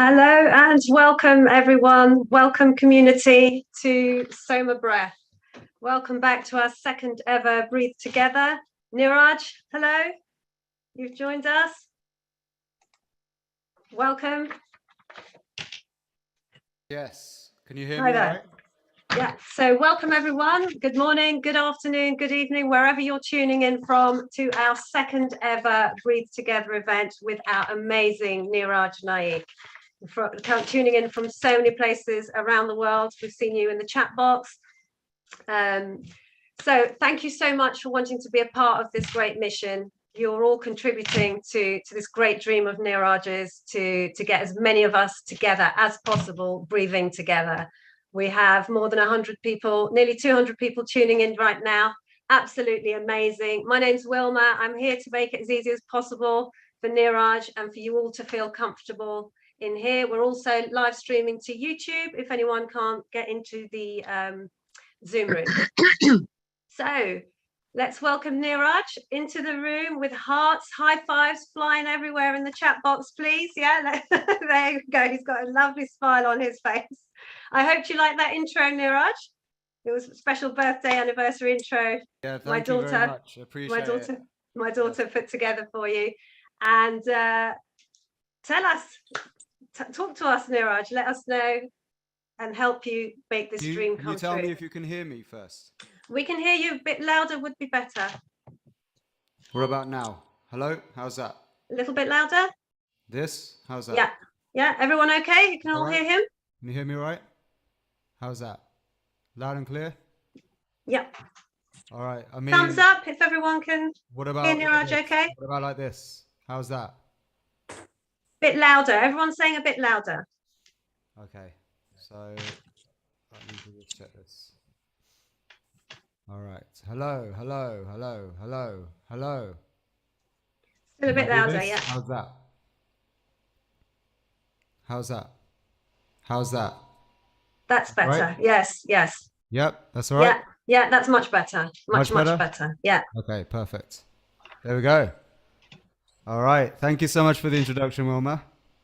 Hello and welcome everyone. Welcome community to Soma Breath. Welcome back to our second ever Breathe Together. Niraj, hello. You've joined us. Welcome. Yes. Can you hear Hi me? there. Right? Yeah, so welcome everyone. Good morning, good afternoon, good evening, wherever you're tuning in from to our second ever Breathe Together event with our amazing Niraj Naik. Tuning in from so many places around the world. We've seen you in the chat box. So thank you so much for wanting to be a part of this great mission. You're all contributing to this great dream of Niraj's to get as many of us together as possible, breathing together. We have more than 100 people, nearly 200 people tuning in right now. Absolutely amazing. My name's Wilma. I'm here to make it as easy as possible for Niraj and for you all to feel comfortable in here. We're also live streaming to YouTube if anyone can't get into the Zoom room. So let's welcome Niraj into the room with hearts, high fives flying everywhere in the chat box, please. Yeah, there you go. He's got a lovely smile on his face. I hope you like that intro, Niraj. It was a special birthday anniversary intro. Yeah, thank you very much. I appreciate it. My daughter put together for you. And tell us, talk to us, Niraj. Let us know and help you make this dream come true. Can you tell me if you can hear me first? We can hear you a bit louder would be better. What about now? Hello? How's that? A little bit louder? This? How's that? Yeah. Yeah, everyone okay? You can all hear him? Can you hear me right? How's that? Loud and clear? Yeah. All right. I mean, thumbs up if everyone can hear Niraj okay? What about like this? How's that? Bit louder. Everyone's saying a bit louder. Okay. So let me just check this. All right. Hello, hello, hello, hello, hello. Still a bit louder, yeah. How's that? How's that? How's that? That's better. Right? Yes, yes. Yep, that's all right. Yeah, that's much better. Much better. Yeah. Okay, perfect. There we go. All right. Thank you so much for the introduction, Wilma.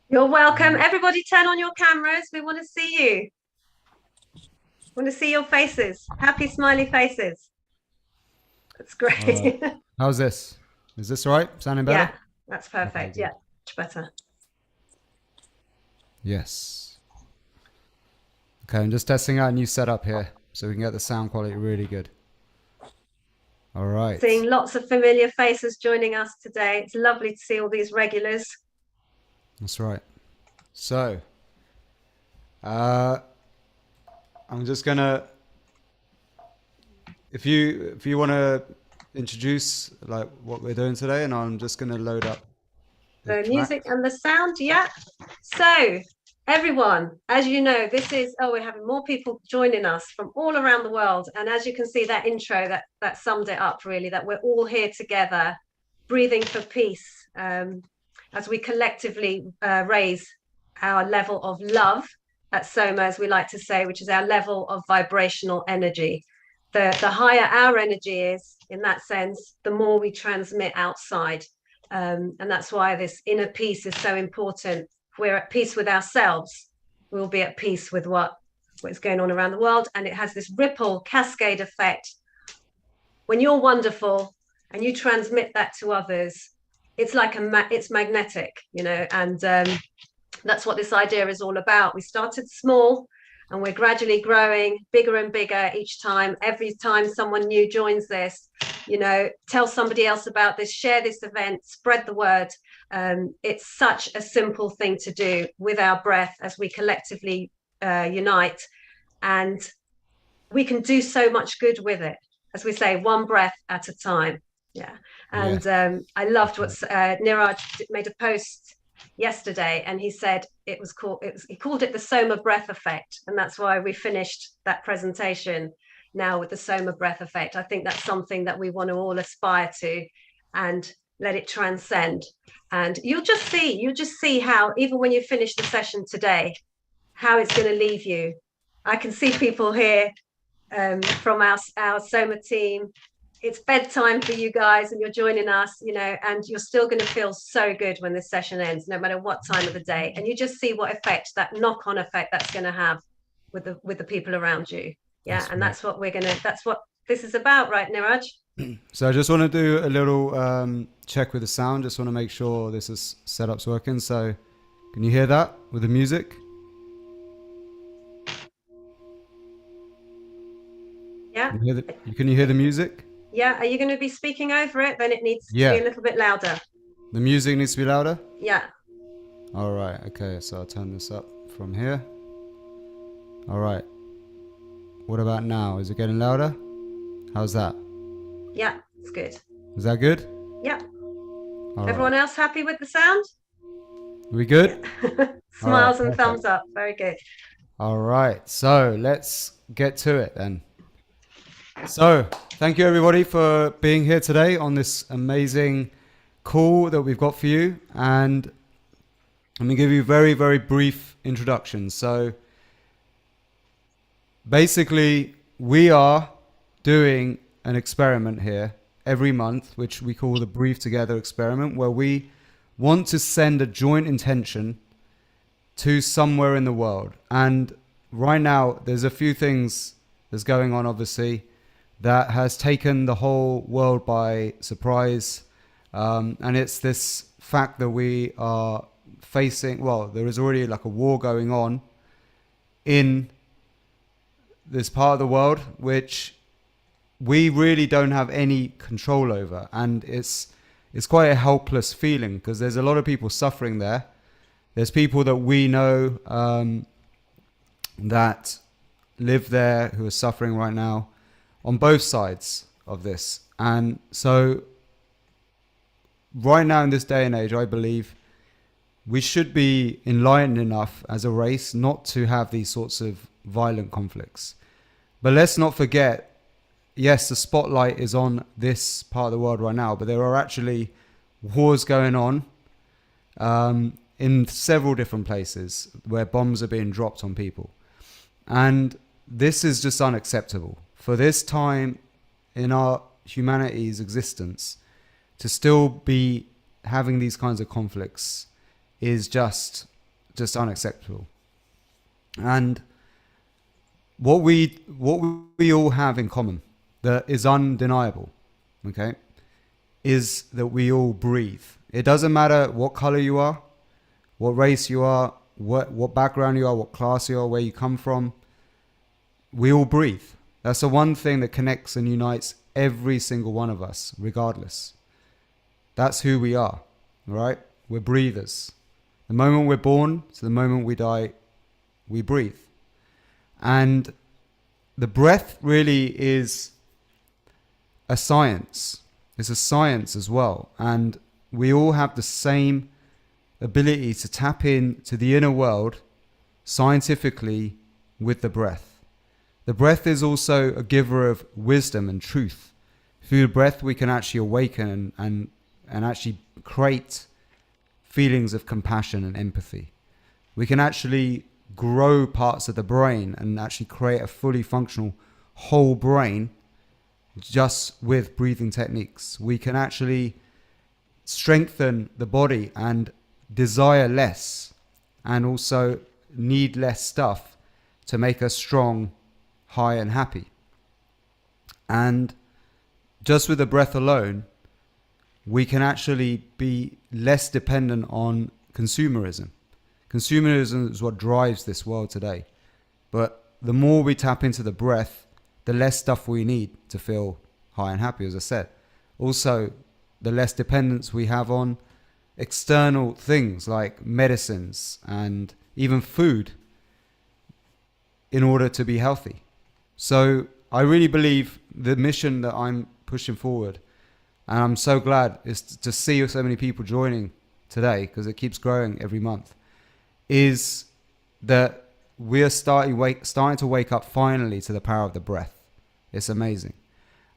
You're welcome. Everybody turn on your cameras. We want to see you. We want to see your faces. Happy, smiley faces. That's great. Right. How's this? Is this all right? Sounding better? Yeah, that's perfect. Okay, yeah, much better. Yes. Okay, I'm just testing out a new setup here so we can get the sound quality really good. All right. Seeing lots of familiar faces joining us today. It's lovely to see all these regulars. That's right. So, I'm just gonna, if you want to introduce like what we're doing today, and I'm just gonna load up the music and the sound. Yeah. So everyone, as you know, this is, we're having more people joining us from all around the world. And as you can see, that intro, that summed it up really, that we're all here together, breathing for peace, as we collectively raise our level of love at Soma, as we like to say, which is our level of vibrational energy. The higher our energy is, in that sense, the more we transmit outside. And that's why this inner peace is so important. We're at peace with ourselves, we'll be at peace with what's going on around the world. And it has this ripple cascade effect. When you're wonderful and you transmit that to others, it's like it's magnetic, you know, and that's what this idea is all about. We started small and we're gradually growing bigger and bigger each time. Every time someone new joins this, you know, tell somebody else about this, share this event, spread the word. It's such a simple thing to do with our breath as we collectively unite, and we can do so much good with it. As we say, one breath at a time. Yeah. And I loved what Niraj made a post yesterday, and he said he called it the Soma breath effect, and that's why we finished that presentation now with the Soma breath effect. I think that's something that we want to all aspire to and let it transcend. And you'll just see how, even when you finish the session today, how it's going to leave you. I can see people here from our Soma team it's bedtime for you guys and you're joining us, and you're still going to feel so good when this session ends, no matter what time of the day. And you just see what effect, that knock-on effect that's going to have with the people around you. Yeah. That's And right. that's what this is about, right, Niraj? So I just want to do a little check with the sound. Just want to make sure this is setup's working. So can you hear that with the music? Yeah. Can you hear the music? Yeah. Are you going to be speaking over it? Then it needs to be Yeah. a little bit louder. The music needs to be louder? Yeah. All right. Okay. So I'll turn this up from here. All right. What about now? Is it getting louder? How's that? Yeah. It's good. Is that good? Yeah. All Everyone right. else happy with the sound? We good? Yeah. All right. Smiles and Perfect. thumbs up. Very good. All right. So let's get to it then. So thank you everybody for being here today on this amazing call that we've got for you. And let me give you a very, very brief introduction. So basically, we are doing an experiment here every month, which we call the Breathe Together experiment, where we want to send a joint intention to somewhere in the world. And right now, there's a few things that's going on, obviously, that has taken the whole world by surprise. And it's this fact that we are facing, well, there is already like a war going on in this part of the world, which we really don't have any control over. And it's quite a helpless feeling because there's a lot of people suffering there. There's people that we know that live there who are suffering right now on both sides of this. And so right now in this day and age, I believe we should be enlightened enough as a race not to have these sorts of violent conflicts. But let's not forget, yes, the spotlight is on this part of the world right now, but there are actually wars going on in several different places where bombs are being dropped on people. And this is just unacceptable. For this time in our humanity's existence, to still be having these kinds of conflicts is just unacceptable. And what we all have in common that is undeniable, okay, is that we all breathe. It doesn't matter what color you are, what race you are, what background you are, what class you are, where you come from. We all breathe. That's the one thing that connects and unites every single one of us, regardless. That's who we are, right? We're breathers. The moment we're born to the moment we die, we breathe. And the breath really is a science. It's a science as well. And we all have the same ability to tap into the inner world scientifically with the breath. The breath is also a giver of wisdom and truth. Through the breath, we can actually awaken and actually create feelings of compassion and empathy. We can actually grow parts of the brain and actually create a fully functional whole brain just with breathing techniques. We can actually strengthen the body and desire less and also need less stuff to make us strong, high and happy. And just with the breath alone, we can actually be less dependent on consumerism. Consumerism is what drives this world today. But the more we tap into the breath, the less stuff we need to feel high and happy, as I said. Also, the less dependence we have on external things like medicines and even food in order to be healthy. So I really believe the mission that I'm pushing forward, and I'm so glad is to see so many people joining today because it keeps growing every month, is that we're starting to wake up finally to the power of the breath. It's amazing.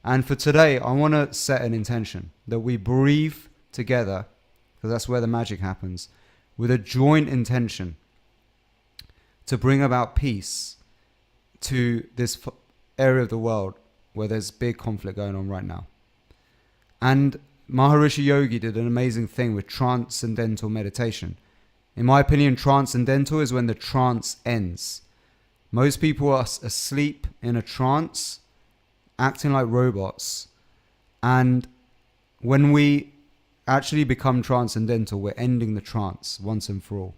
And for today, I want to set an intention that we breathe together, because that's where the magic happens, with a joint intention to bring about peace to this area of the world where there's big conflict going on right now. And Maharishi Yogi did an amazing thing with Transcendental Meditation. In my opinion, Transcendental is when the trance ends. Most people are asleep in a trance, acting like robots. And when we actually become transcendental, we're ending the trance once and for all.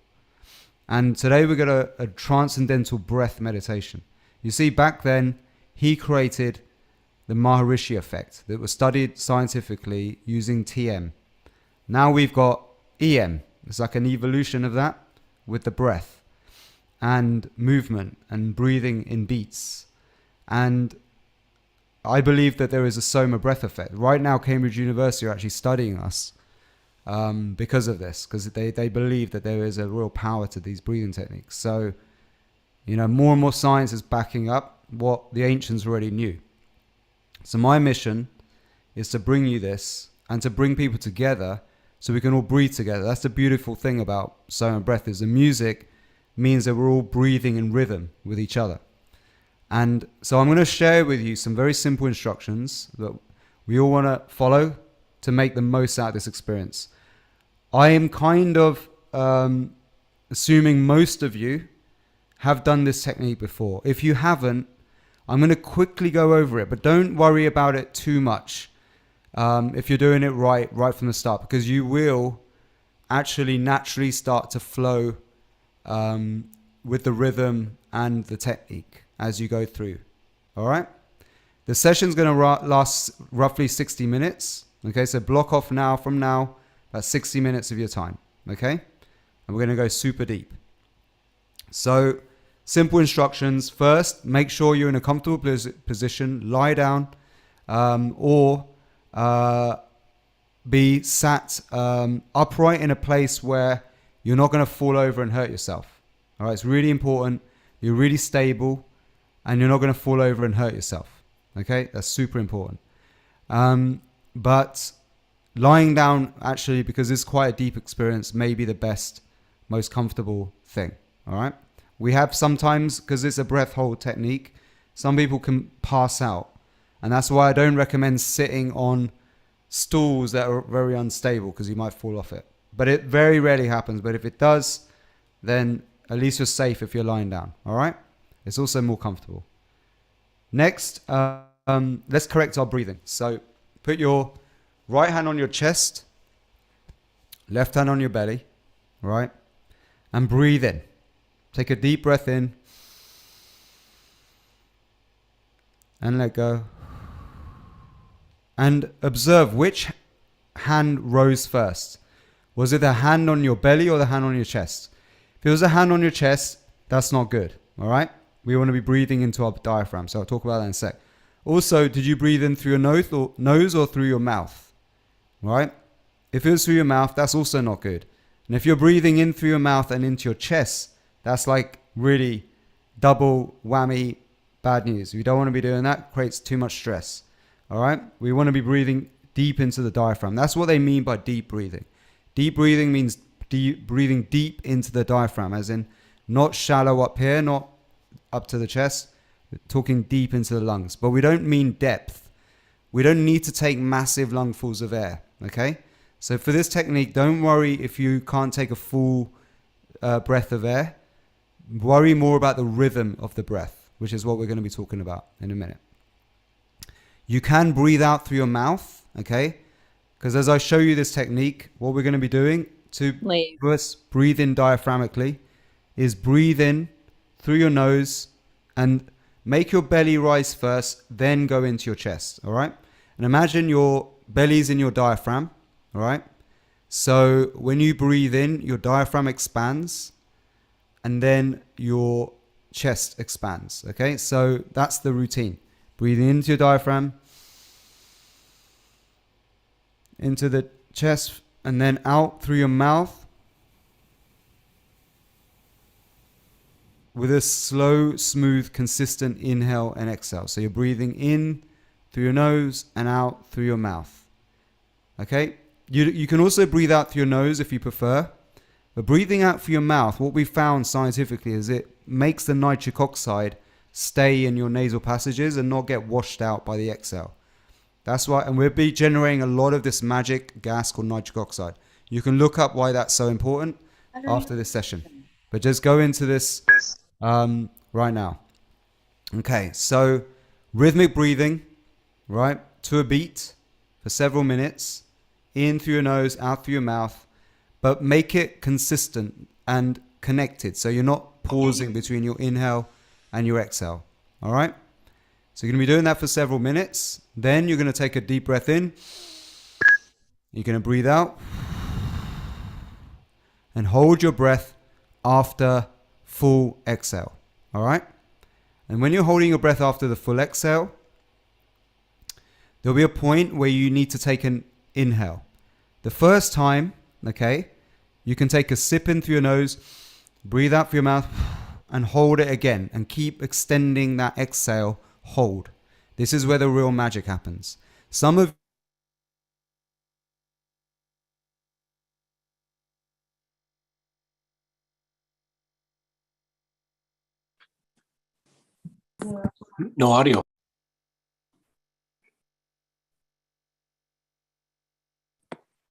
And today we've got a transcendental breath meditation. You see, back then, he created the Maharishi effect that was studied scientifically using TM. Now we've got EM. It's like an evolution of that with the breath and movement and breathing in beats. And I believe that there is a Soma breath effect. Right now, Cambridge University are actually studying us because of this, because they believe that there is a real power to these breathing techniques. So, more and more science is backing up what the ancients already knew. So my mission is to bring you this and to bring people together so we can all breathe together. That's the beautiful thing about Soma breath, is the music means that we're all breathing in rhythm with each other. And so I'm going to share with you some very simple instructions that we all want to follow to make the most out of this experience. I am kind of assuming most of you have done this technique before. If you haven't, I'm going to quickly go over it, but don't worry about it too much if you're doing it right from the start, because you will actually naturally start to flow with the rhythm and the technique as you go through. All right? The session's going to last roughly 60 minutes. Okay, so block off from now, about 60 minutes of your time. Okay? And we're going to go super deep. So, simple instructions. First, make sure you're in a comfortable position. Lie down or be sat upright in a place where you're not going to fall over and hurt yourself. All right, it's really important. You're really stable and you're not going to fall over and hurt yourself. Okay, that's super important. But lying down, actually, because it's quite a deep experience, may be the best, most comfortable thing. All right. We have sometimes, because it's a breath hold technique, some people can pass out. And that's why I don't recommend sitting on stools that are very unstable, because you might fall off it. But it very rarely happens. But if it does, then at least you're safe if you're lying down. All right? It's also more comfortable. Next, let's correct our breathing. So put your right hand on your chest, left hand on your belly, right? And breathe in. Take a deep breath in and let go. And observe which hand rose first. Was it the hand on your belly or the hand on your chest? If it was a hand on your chest, that's not good. All right? We want to be breathing into our diaphragm. So I'll talk about that in a sec. Also, did you breathe in through your nose or through your mouth? All right? If it was through your mouth, that's also not good. And if you're breathing in through your mouth and into your chest, that's like really double whammy bad news. We don't want to be doing that. It creates too much stress. All right? We want to be breathing deep into the diaphragm. That's what they mean by deep breathing. Deep breathing means breathing deep into the diaphragm, as in not shallow up here, not up to the chest. We're talking deep into the lungs. But we don't mean depth. We don't need to take massive lungfuls of air. Okay? So for this technique, don't worry if you can't take a full breath of air. Worry more about the rhythm of the breath, which is what we're going to be talking about in a minute. You can breathe out through your mouth, okay? Because as I show you this technique, what we're going to be doing to first breathe in diaphragmatically is breathe in through your nose and make your belly rise first, then go into your chest, all right? And imagine your belly's in your diaphragm, all right? So when you breathe in, your diaphragm expands and then your chest expands, okay? So that's the routine. Breathing into your diaphragm, into the chest, and then out through your mouth with a slow, smooth, consistent inhale and exhale. So you're breathing in through your nose and out through your mouth. Okay? You can also breathe out through your nose if you prefer. But breathing out through your mouth, what we found scientifically is it makes the nitric oxide stay in your nasal passages and not get washed out by the exhale. That's why, and we'll be generating a lot of this magic gas called nitric oxide. You can look up why that's so important after this session. But just go into this right now. Okay, so rhythmic breathing, right, to a beat for several minutes, in through your nose, out through your mouth, but make it consistent and connected. So you're not pausing between your inhale and your exhale. All right? So you're going to be doing that for several minutes. Then you're going to take a deep breath in. You're going to breathe out. And hold your breath after full exhale. All right? And when you're holding your breath after the full exhale, there'll be a point where you need to take an inhale. The first time, okay, you can take a sip in through your nose, breathe out through your mouth, and hold it again. And keep extending that exhale hold. This is where the real magic happens. Some of No audio.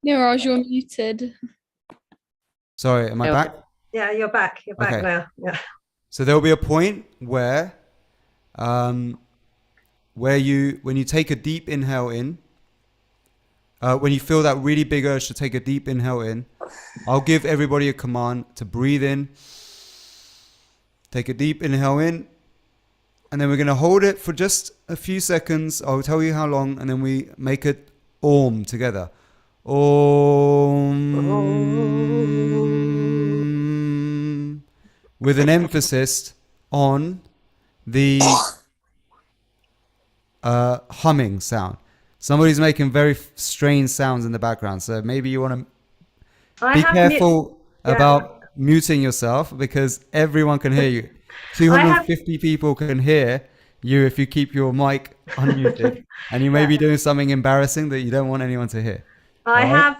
Niraj, you're muted. Sorry, am I back? Yeah, you're back. You're back Okay. now. Yeah. So there'll be a point where when you take a deep inhale in, when you feel that really big urge to take a deep inhale in, I'll give everybody a command to breathe in, take a deep inhale in, and then we're going to hold it for just a few seconds. I'll tell you how long, and then we make it Om together. Om. With an emphasis on the humming sound. Somebody's making very strange sounds in the background, so maybe you want to be careful about muting yourself, because everyone can hear you. 250 people can hear you if you keep your mic unmuted, and you may be doing something embarrassing that you don't want anyone to hear. I have,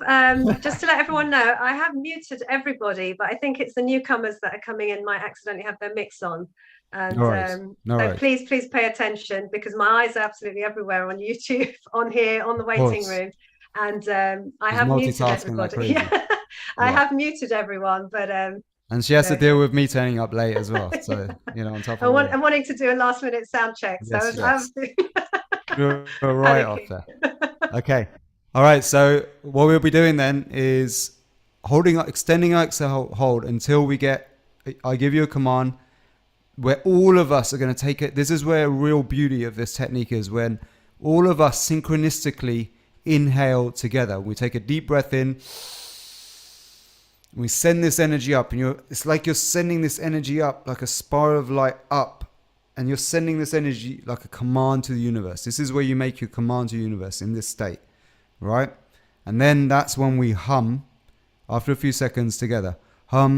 just to let everyone know, I have muted everybody, but I think it's the newcomers that are coming in might accidentally have their mix on. And so please pay attention, because my eyes are absolutely everywhere on YouTube, on here, on the waiting room. And I have muted everybody. Yeah. I have muted everyone, but and she has to deal with me turning up late as well. So, on top of I'm wanting to do a last minute sound check. Yes, so You're right off there. Okay. All right. So what we'll be doing then is extending our exhale hold until I give you a command where all of us are going to take it. This is where real beauty of this technique is, when all of us synchronistically inhale together. We take a deep breath in. We send this energy up, and it's like you're sending this energy up like a spiral of light up, and you're sending this energy like a command to the universe. This is where you make your command to the universe in this state, right? And then that's when we hum after a few seconds together. Hum.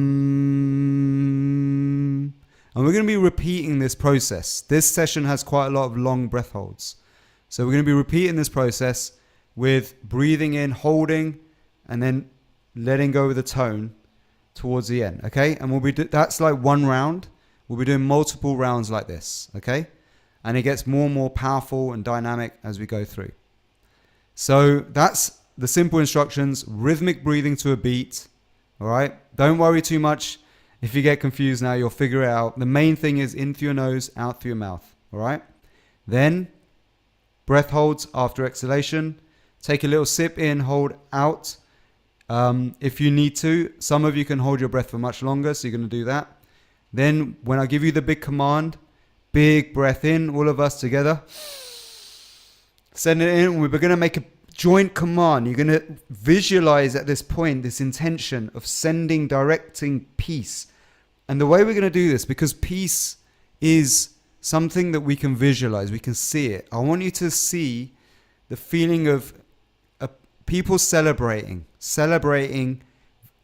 And we're going to be repeating this process. This session has quite a lot of long breath holds. So we're going to be repeating this process with breathing in, holding, and then letting go of the tone towards the end, okay? And that's like one round. We'll be doing multiple rounds like this, okay? And it gets more and more powerful and dynamic as we go through. So that's the simple instructions, rhythmic breathing to a beat, all right? Don't worry too much. If you get confused now, you'll figure it out. The main thing is in through your nose, out through your mouth, all right? Then breath holds after exhalation. Take a little sip in, hold out. If you need to, some of you can hold your breath for much longer, so you're going to do that. Then when I give you the big command, big breath in, all of us together. Send it in. We're going to make a joint command. You're going to visualize at this point this intention of directing peace. And the way we're going to do this, because peace is something that we can visualize, we can see it. I want you to see the feeling of people celebrating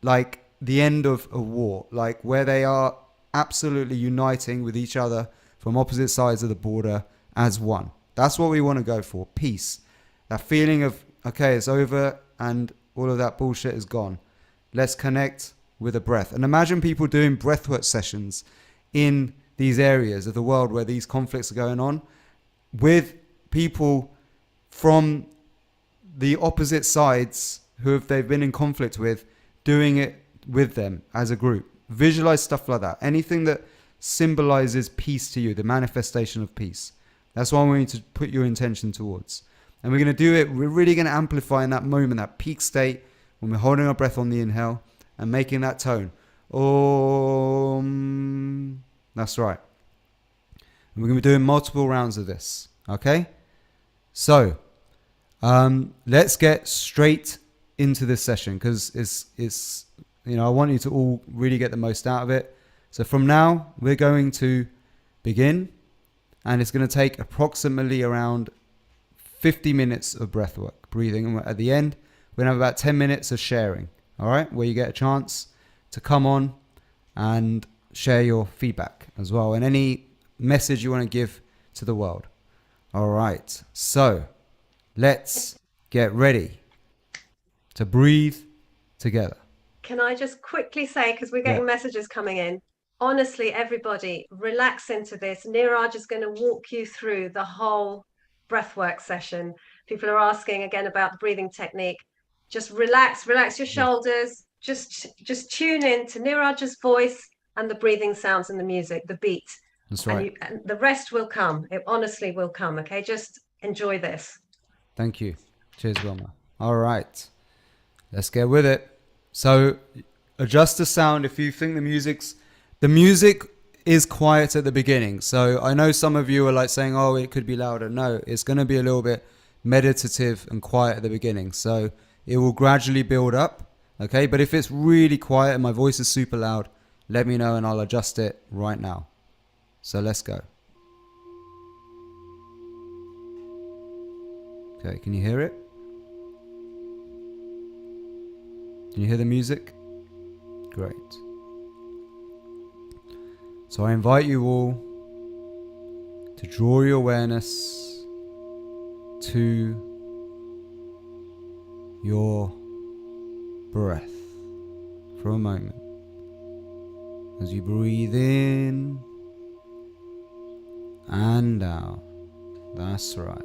like the end of a war, like where they are absolutely uniting with each other from opposite sides of the border as one. That's what we want to go for, peace. That feeling of, okay, it's over and all of that bullshit is gone. Let's connect with a breath. And imagine people doing breathwork sessions in these areas of the world where these conflicts are going on, with people from the opposite sides who they've been in conflict with, doing it with them as a group. Visualize stuff like that. Anything that symbolizes peace to you, the manifestation of peace. That's what I want you to put your intention towards. And we're going to do it. We're really going to amplify in that moment, that peak state, when we're holding our breath on the inhale and making that tone. Om. That's right. And we're going to be doing multiple rounds of this. Okay? So, let's get straight into this session, because it's I want you to all really get the most out of it. So from now, we're going to begin, and it's going to take approximately around 50 minutes of breath work, breathing. And at the end, we're going to have about 10 minutes of sharing, all right, where you get a chance to come on and share your feedback as well, and any message you want to give to the world. All right, so let's get ready to breathe together. Can I just quickly say, because we're getting messages coming in, honestly, everybody, relax into this. Niraj is going to walk you through the whole breathwork session. People are asking again about the breathing technique. Just relax your shoulders. Just tune in to Niraj's voice and the breathing sounds and the music, the beat. That's right. And the rest will come. It honestly will come. Okay, just enjoy this. Thank you. Cheers, Wilma. All right, let's get with it. So adjust the sound. If you think the music is quiet at the beginning. So I know some of you are like saying, oh, it could be louder. No, it's going to be a little bit meditative and quiet at the beginning. So it will gradually build up. Okay. But if it's really quiet and my voice is super loud, let me know and I'll adjust it right now. So let's go. Okay. Can you hear it? Can you hear the music? Great. So I invite you all to draw your awareness to your breath for a moment. As you breathe in and out. That's right.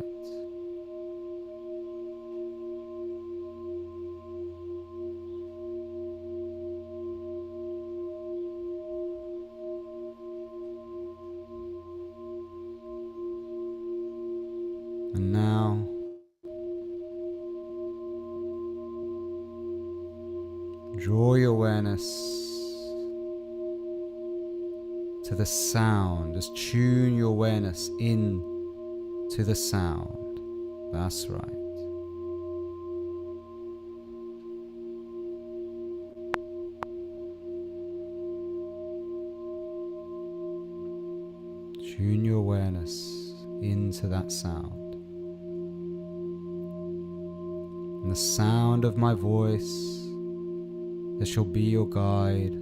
And now, draw your awareness to the sound. Just tune your awareness in to the sound. That's right. Tune your awareness into that sound. And the sound of my voice that shall be your guide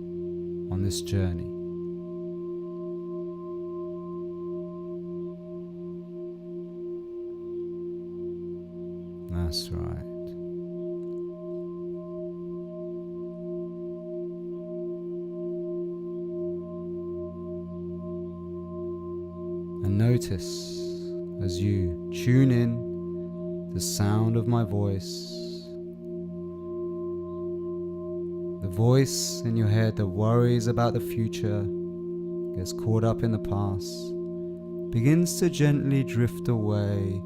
on this journey. That's right. And notice as you tune in the sound of my voice, the voice in your head that worries about the future, gets caught up in the past, begins to gently drift away,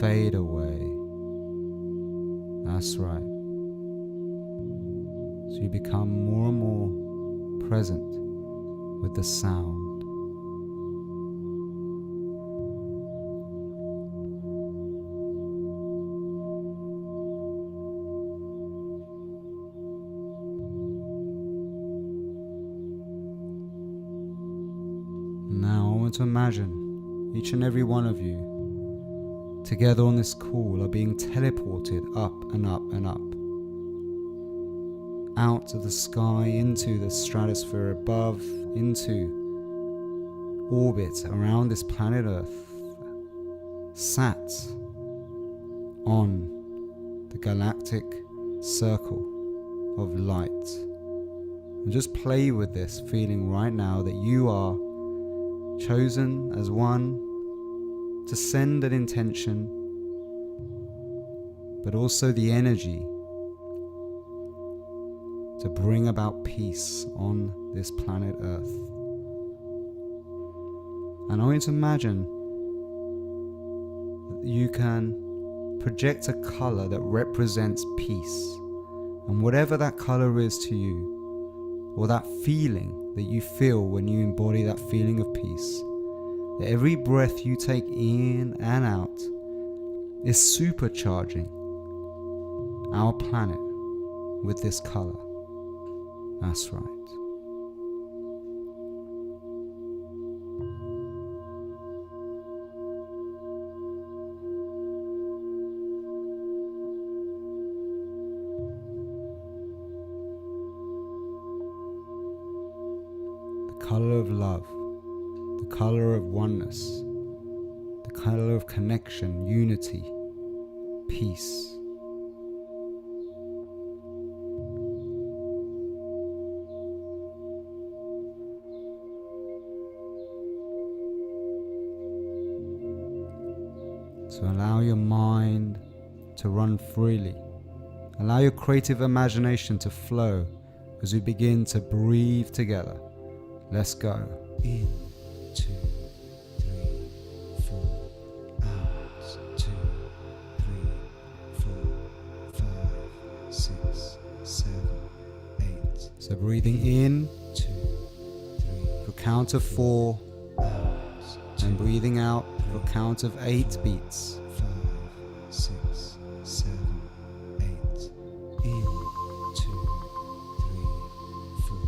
fade away. That's right. So you become more and more present with the sound. Now I want to imagine each and every one of you together on this call are being teleported up and up and up, out of the sky into the stratosphere above, into orbit around this planet Earth, sat on the galactic circle of light. And just play with this feeling right now that you are chosen as one to send an intention but also the energy to bring about peace on this planet Earth. And I want you to imagine that you can project a color that represents peace. And whatever that color is to you, or that feeling that you feel when you embody that feeling of peace, that every breath you take in and out is supercharging our planet with this color. That's right. The color of love, the color of oneness, the color of connection, unity, peace. So allow your mind to run freely. Allow your creative imagination to flow as we begin to breathe together. Let's go. In, 2, 3, 4, out, 2, 3, 4, 5, 6, 7, 8. So breathing in, 2, 3, for count of 4, out, and breathing out for a count of 8 beats. 5, 6, 7, 8. In, 2, 3, 4,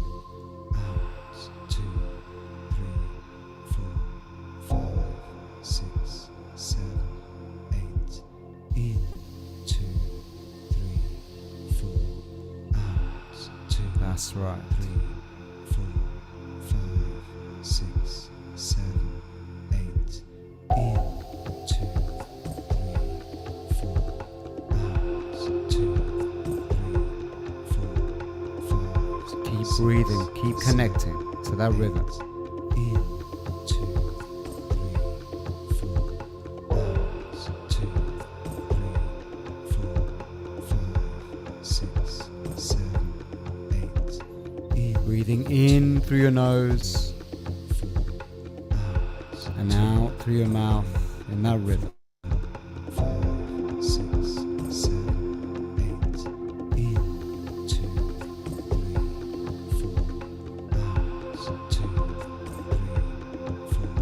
out, 2, 3, 4, 5, 6, 7, 8. In, 2, 3, 4, out, 2. That's right. 3, 4, 5, 6, 7, 8. In, 2, 3, 4, out, 2, 3, 4, 5. So keep breathing, keep connecting to that rhythm. In, 2, 3, 4, out, 2, 3, 4, 5, 6, 7, 8. In, breathing in through your nose and out through your mouth in that rhythm. 5, 6, 7, 8. In, 2, 3, 4, out, 2, 3, 4,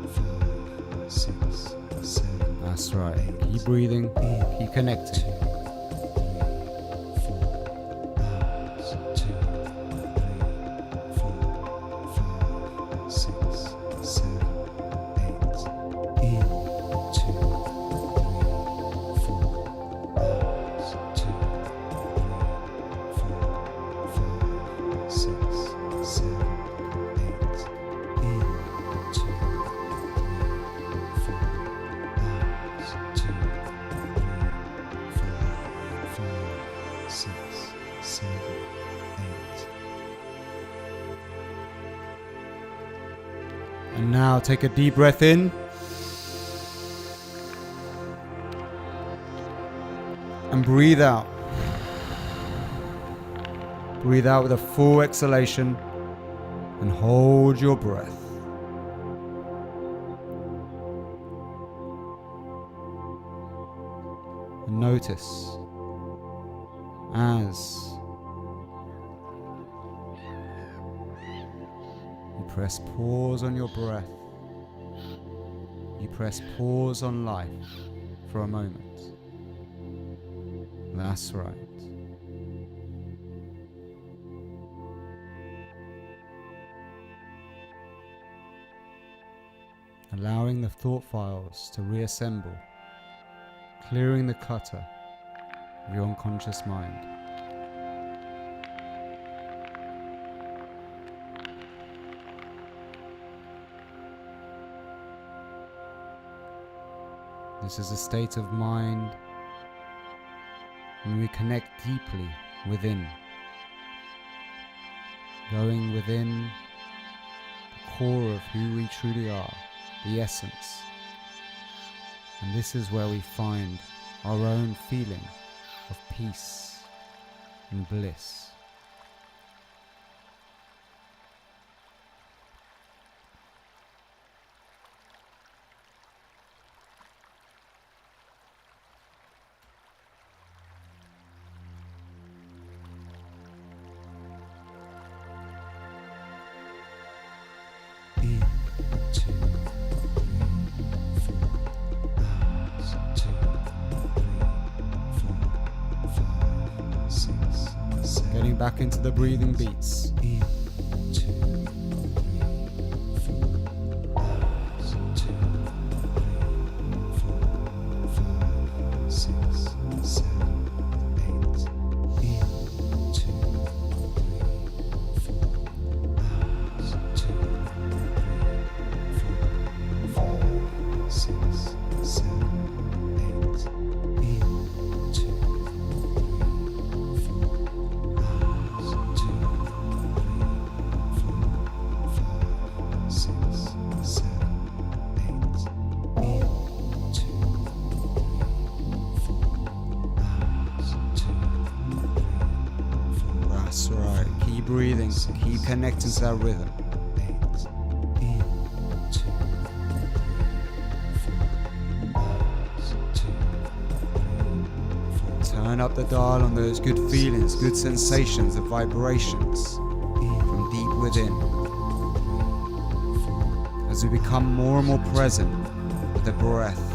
5, 6, 7. That's right. Keep breathing, keep connecting. 8. And now take a deep breath in. And breathe out. Breathe out with a full exhalation and hold your breath. And notice as you press pause on your breath, you press pause on life for a moment. That's right. Allowing the thought files to reassemble, clearing the clutter of your unconscious mind. This is a state of mind when we connect deeply within, going within the core of who we truly are, the essence. And this is where we find our own feeling of peace and bliss. Getting back into the breathing beats. That's right. Keep breathing. Keep connecting to that rhythm. Turn up the dial on those good feelings, good sensations, and vibrations from deep within. As we become more and more present with the breath.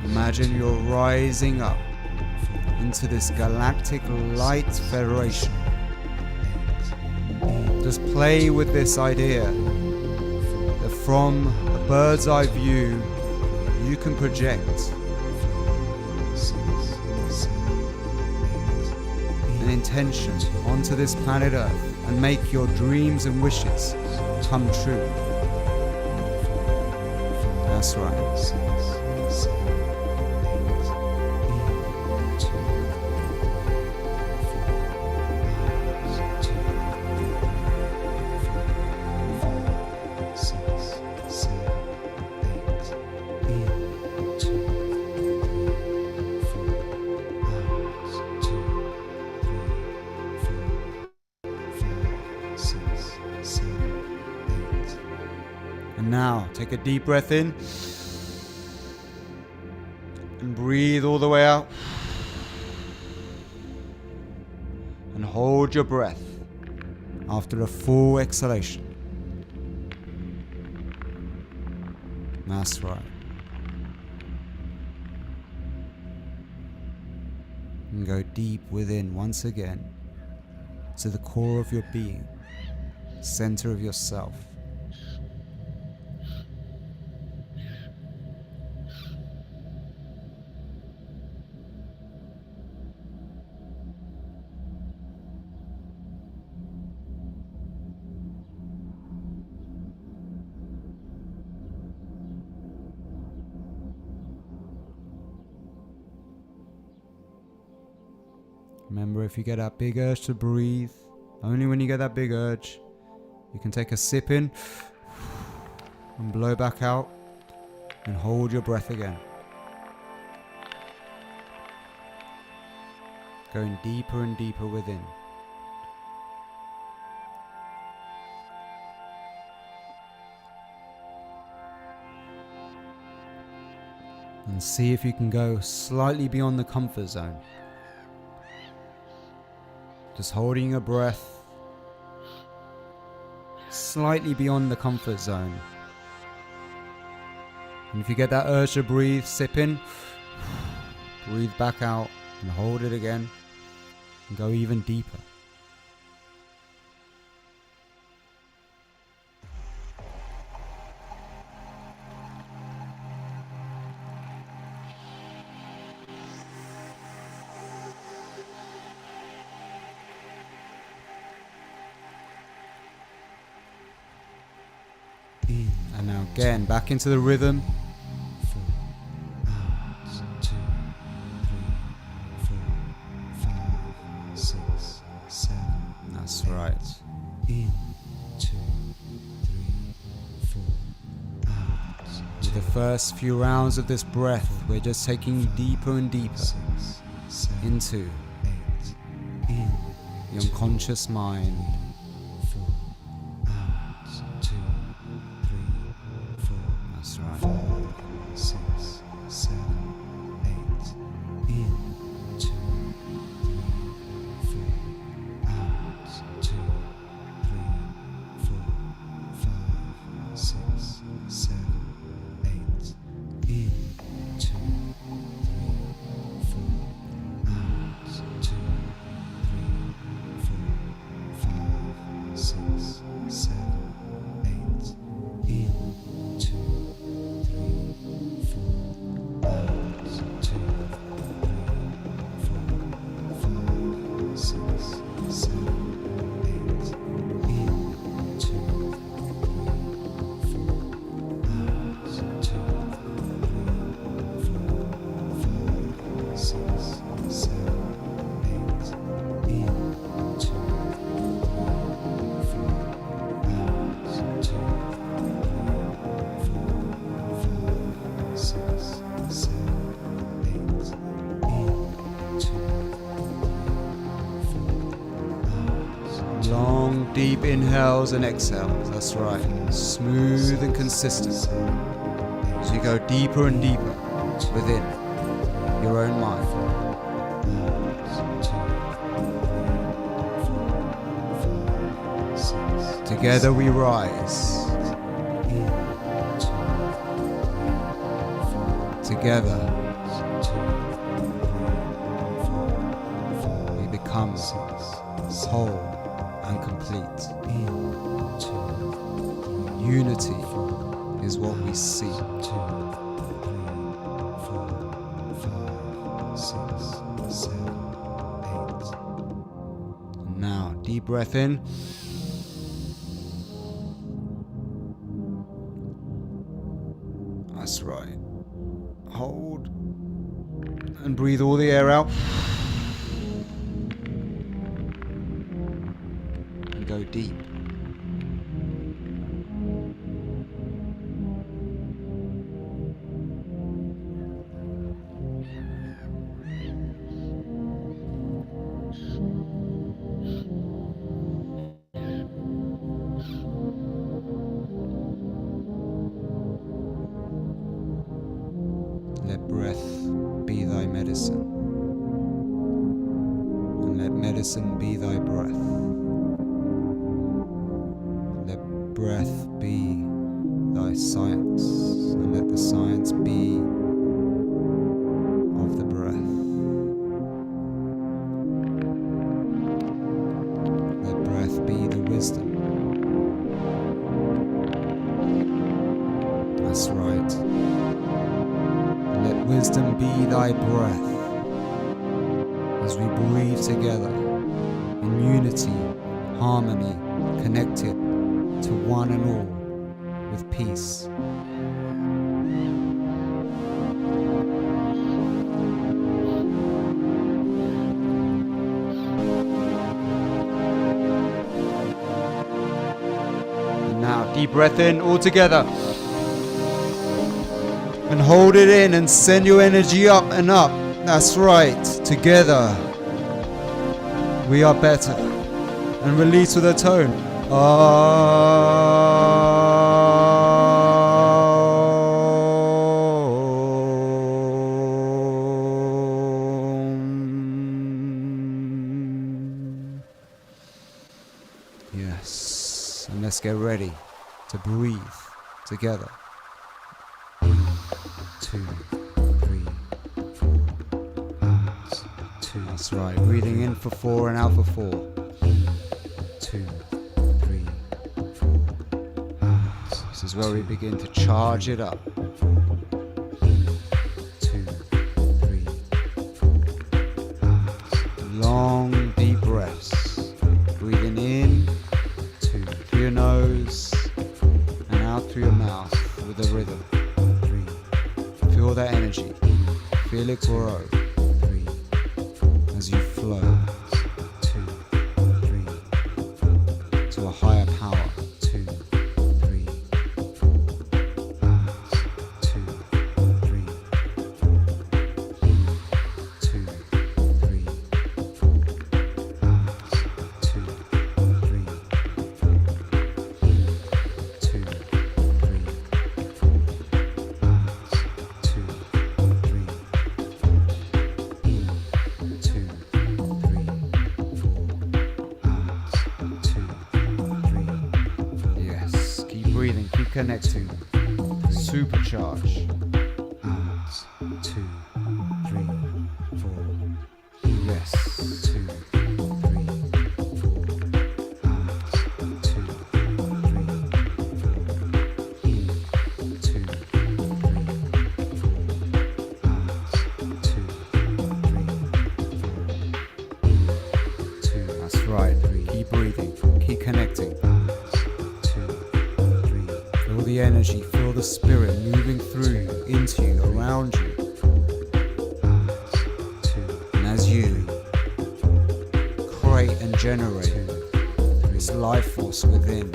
Imagine you're rising up into this galactic light federation. Just play with this idea that from a bird's eye view, you can project an intention onto this planet Earth and make your dreams and wishes come true. That's right. And now, take a deep breath in and breathe all the way out. And hold your breath after a full exhalation. That's right. And go deep within once again to the core of your being, center of yourself. Remember, if you get that big urge to breathe, only when you get that big urge, you can take a sip in and blow back out and hold your breath again. Going deeper and deeper within. And see if you can go slightly beyond the comfort zone. Just holding your breath slightly beyond the comfort zone. And if you get that urge to breathe, sip in, breathe back out, and hold it again, and go even deeper. And now again, back into the rhythm. 4, 1, 2, 3, 4, 5, 6, 7. That's right. In, 2, 3, 4. Out. With the first few rounds of this breath, we're just taking you deeper and deeper into the unconscious mind. 4. Out. 2, 3, 4. That's right. 5, 6, 7, 8. In, 2, 3, 4. Out. 2, 3, 4, 5, 6, 7, 8. In, 2, 3, 4. Out. 2, 3, 4, 5, 6, 7, 8. In, 2, 3, 4. Out. 2, 3, 4, 5, 6, 7, 8. In, 2, 3, 4. Out. 2, 3, 4, 5, 6, 7, 8. In, 2, 3, 4. Out. 2, 3, 4, 5, 6, 7, 8. In, 2, 3, 4. Long, deep inhales and exhales. That's right. Smooth and consistent. As you go deeper and deeper within your own mind. Together we rise. Together we become whole and complete. Unity is what we seek. Now, deep breath in. That's right. Hold and breathe all the air out. And go deep. Let breath be thy medicine, and let medicine be thy breath. Let breath be thy science, and let the science be of the breath. Let breath be the wisdom. That's right. Let wisdom be thy breath as we breathe together in unity, harmony, connected to one and all with peace. And now, deep breath in all together. And hold it in and send your energy up and up. That's right. Together we are better. And release with a tone. Yes. And let's get ready to breathe together. 2, 3, 4. Out. 2. That's right. Breathing in for 4 and out for 4. 2, 3, 4. Out. This is where we begin to charge it up. 2, 3, 4. Out. Long deep breaths. Breathing in through your nose and out through your mouth with a rhythm. Feel that energy. Feel it grow. 3, 4. As you flow 2, 3, 4. To a connecting. Supercharge. 2, 3, 4. Yes. 2, 3, 4. 2, 3, 4. In. 2, 3, 4. 2, 3, 4. In. 2. That's right. Keep breathing. Keep connecting. 2, 3. Feel the energy. Feel the spirit moving through you, into you, around you. And as you create and generate this life force within,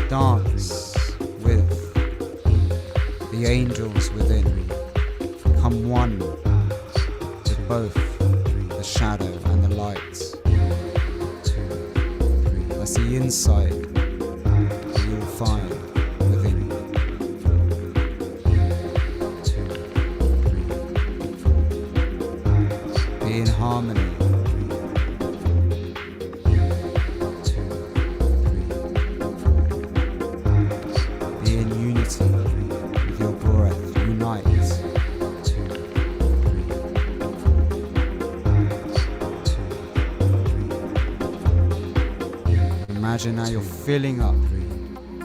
dance with the angels within. Become one with both the shadow and the light. That's the insight that you'll find within. Be in harmony. Be in unity with your breath. Unite. Imagine now you're filling up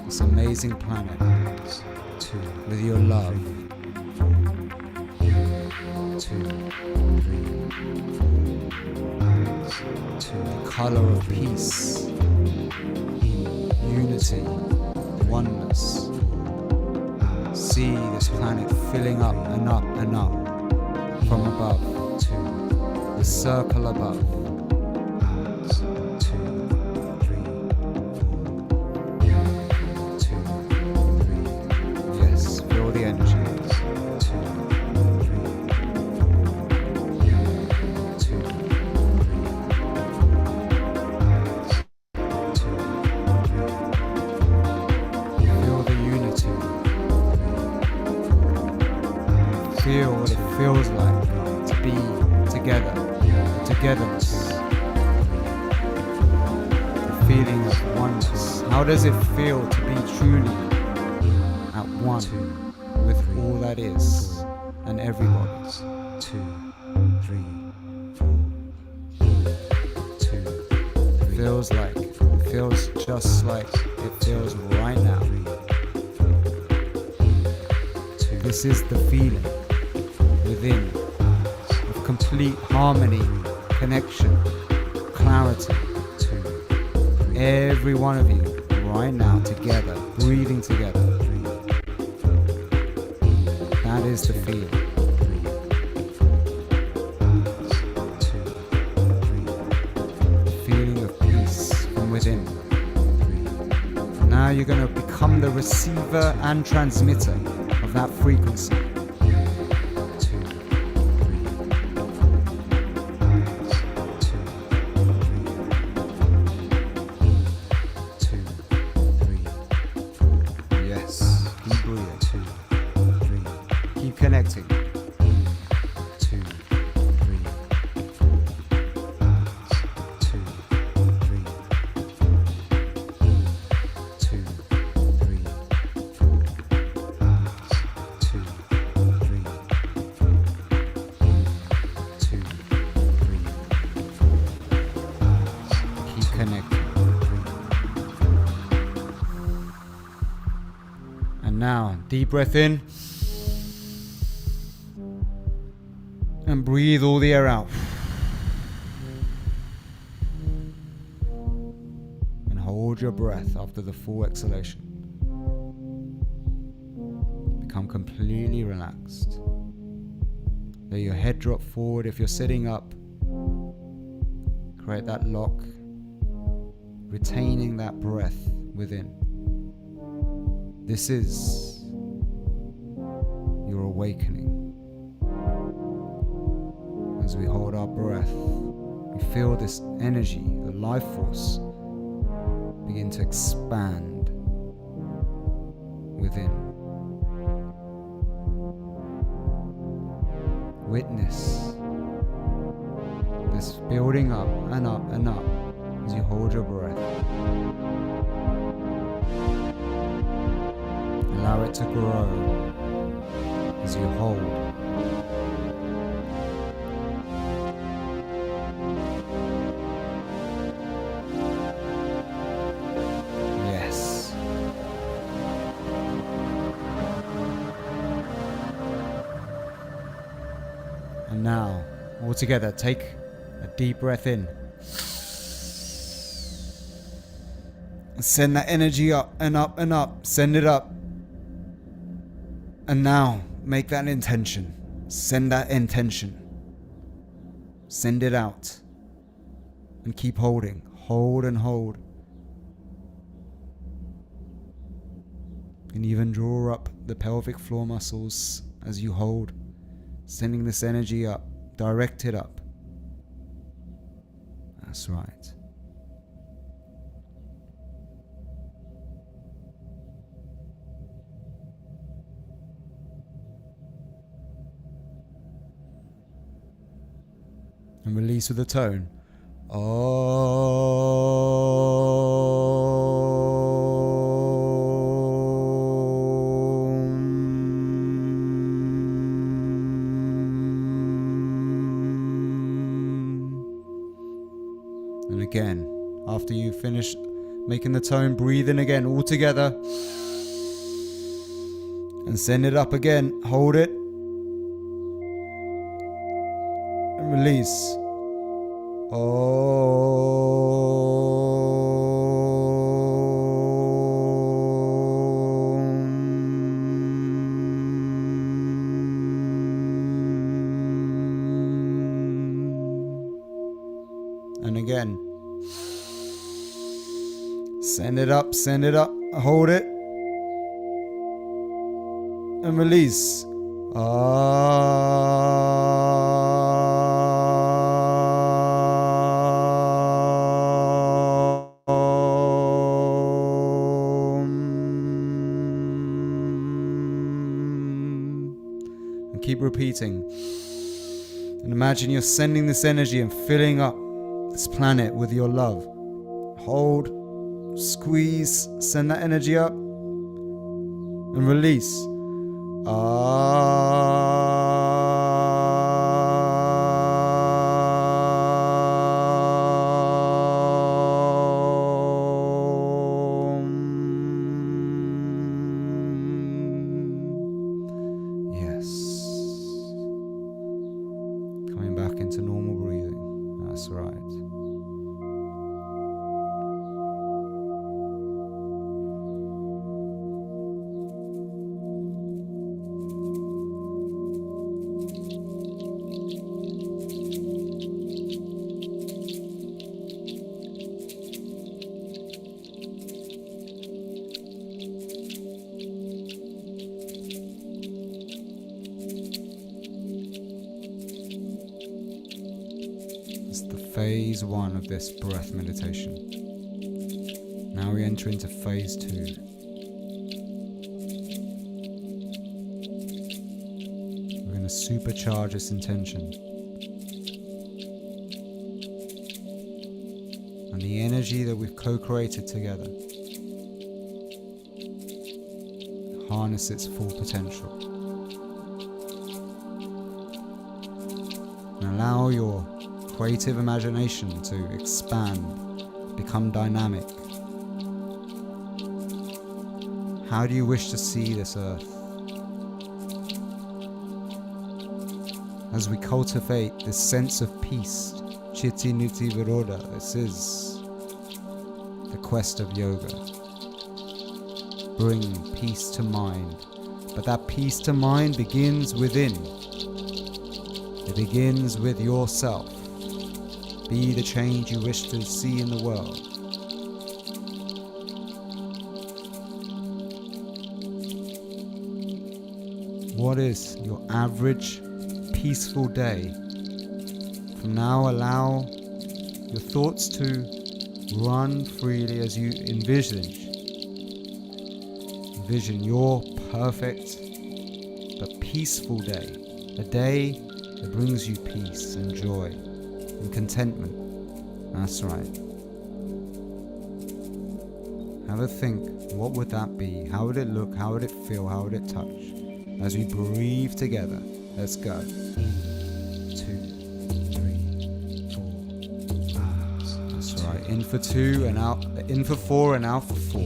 this amazing planet with your love. 2, The color of peace, unity, oneness. See this planet filling up and up and up from above. The circle above. 2, 3, 4. Yes, feel the energy. 2, 3, 4. Feel the unity. Feel what it feels like to be together. Togetherness. The feeling of oneness. How does it feel to be truly at one with all that is and everybody? 2, 3, 4. 2, Feels just like it feels right now. This is the feeling within of complete harmony, connection, clarity. Every one of you right now together, breathing together. That is the feeling. The feeling of peace from within. Now you're going to become the receiver and transmitter of that frequency. Yes, keep breathing. Keep connecting. 2, 3, 4. 2, 3, 2, 3, 4. 2, 3, 2, 3, 4. Keep connecting. And now, deep breath in. And breathe all the air out. And hold your breath after the full exhalation. Become completely relaxed. Let your head drop forward if you're sitting up. Create that lock, retaining that breath within. This is your awakening. As we hold our breath, we feel this energy, the life force, begin to expand within. Witness this building up and up and up as you hold your breath. Allow it to grow as you hold. Yes. And now, all together, take a deep breath in. Send that energy up and up and up. Send it up. And now, make that an intention. Send that intention. Send it out. And keep holding. Hold and hold. And even draw up the pelvic floor muscles as you hold. Sending this energy up. Direct it up. That's right. And release with a tone. And again, after you finish making the tone, breathe in again, all together. And send it up again. Hold it. And release. And again. Send it up, hold it. And release. And keep repeating. And imagine you're sending this energy and filling up this planet with your love. Hold, squeeze, send that energy up, and release. Yes. Coming back into normal breathing. That's right. Phase 1 of this breath meditation. Now we enter into phase 2. We're going to supercharge this intention. And the energy that we've co-created together. Harness its full potential. And allow your creative imagination to expand, become dynamic. How do you wish to see this earth? As we cultivate this sense of peace, Chitti Niti Viroda, this is the quest of yoga. Bring peace to mind, but that peace to mind begins within. It begins with yourself. Be the change you wish to see in the world. What is your average peaceful day? From now, allow your thoughts to run freely as you envision your perfect but peaceful day. A day that brings you peace and joy and contentment. That's right. Have a think. What would that be? How would it look? How would it feel? How would it touch? As we breathe together. Let's go. 2, 3, 4. That's right. In for 2 and out. In for 4 and out for 4.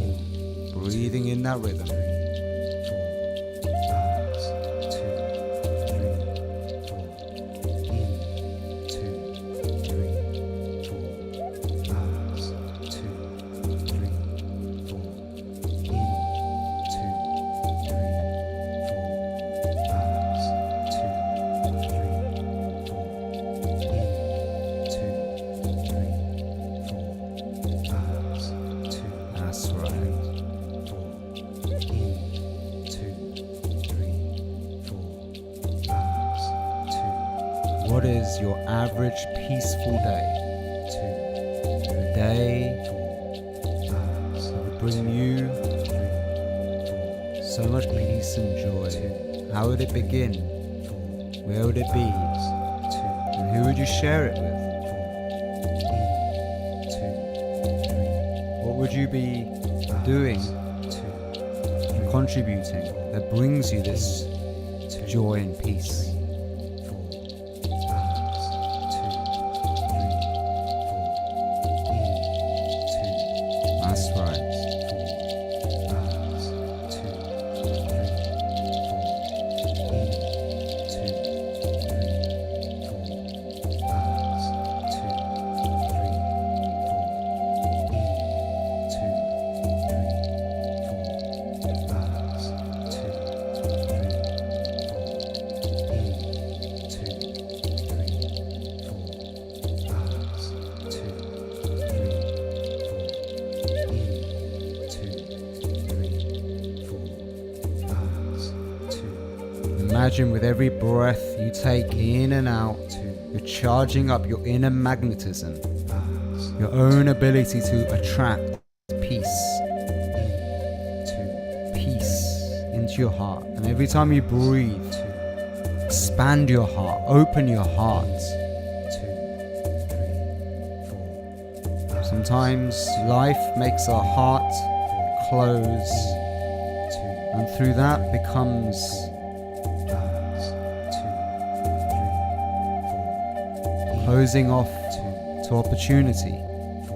Breathing in that rhythm. 2. What is your average peaceful day? A day that would bring you so much peace and joy. How would it begin? Where would it be? And who would you share it with? What would you be doing and contributing that brings you this joy and peace? That's right. Imagine with every breath you take in and out, you're charging up your inner magnetism, your own ability to attract peace. Peace into your heart. And every time you breathe, expand your heart, open your heart. Sometimes life makes our heart close, and through that becomes closing off to opportunity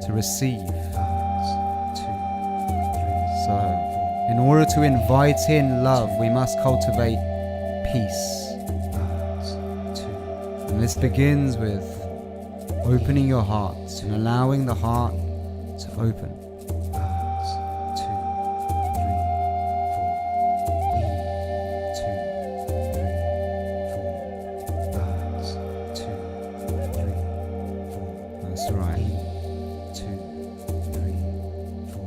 to receive. So, in order to invite in love, we must cultivate peace. And this begins with opening your heart and allowing the heart to open. That's right. 2, 3, 4.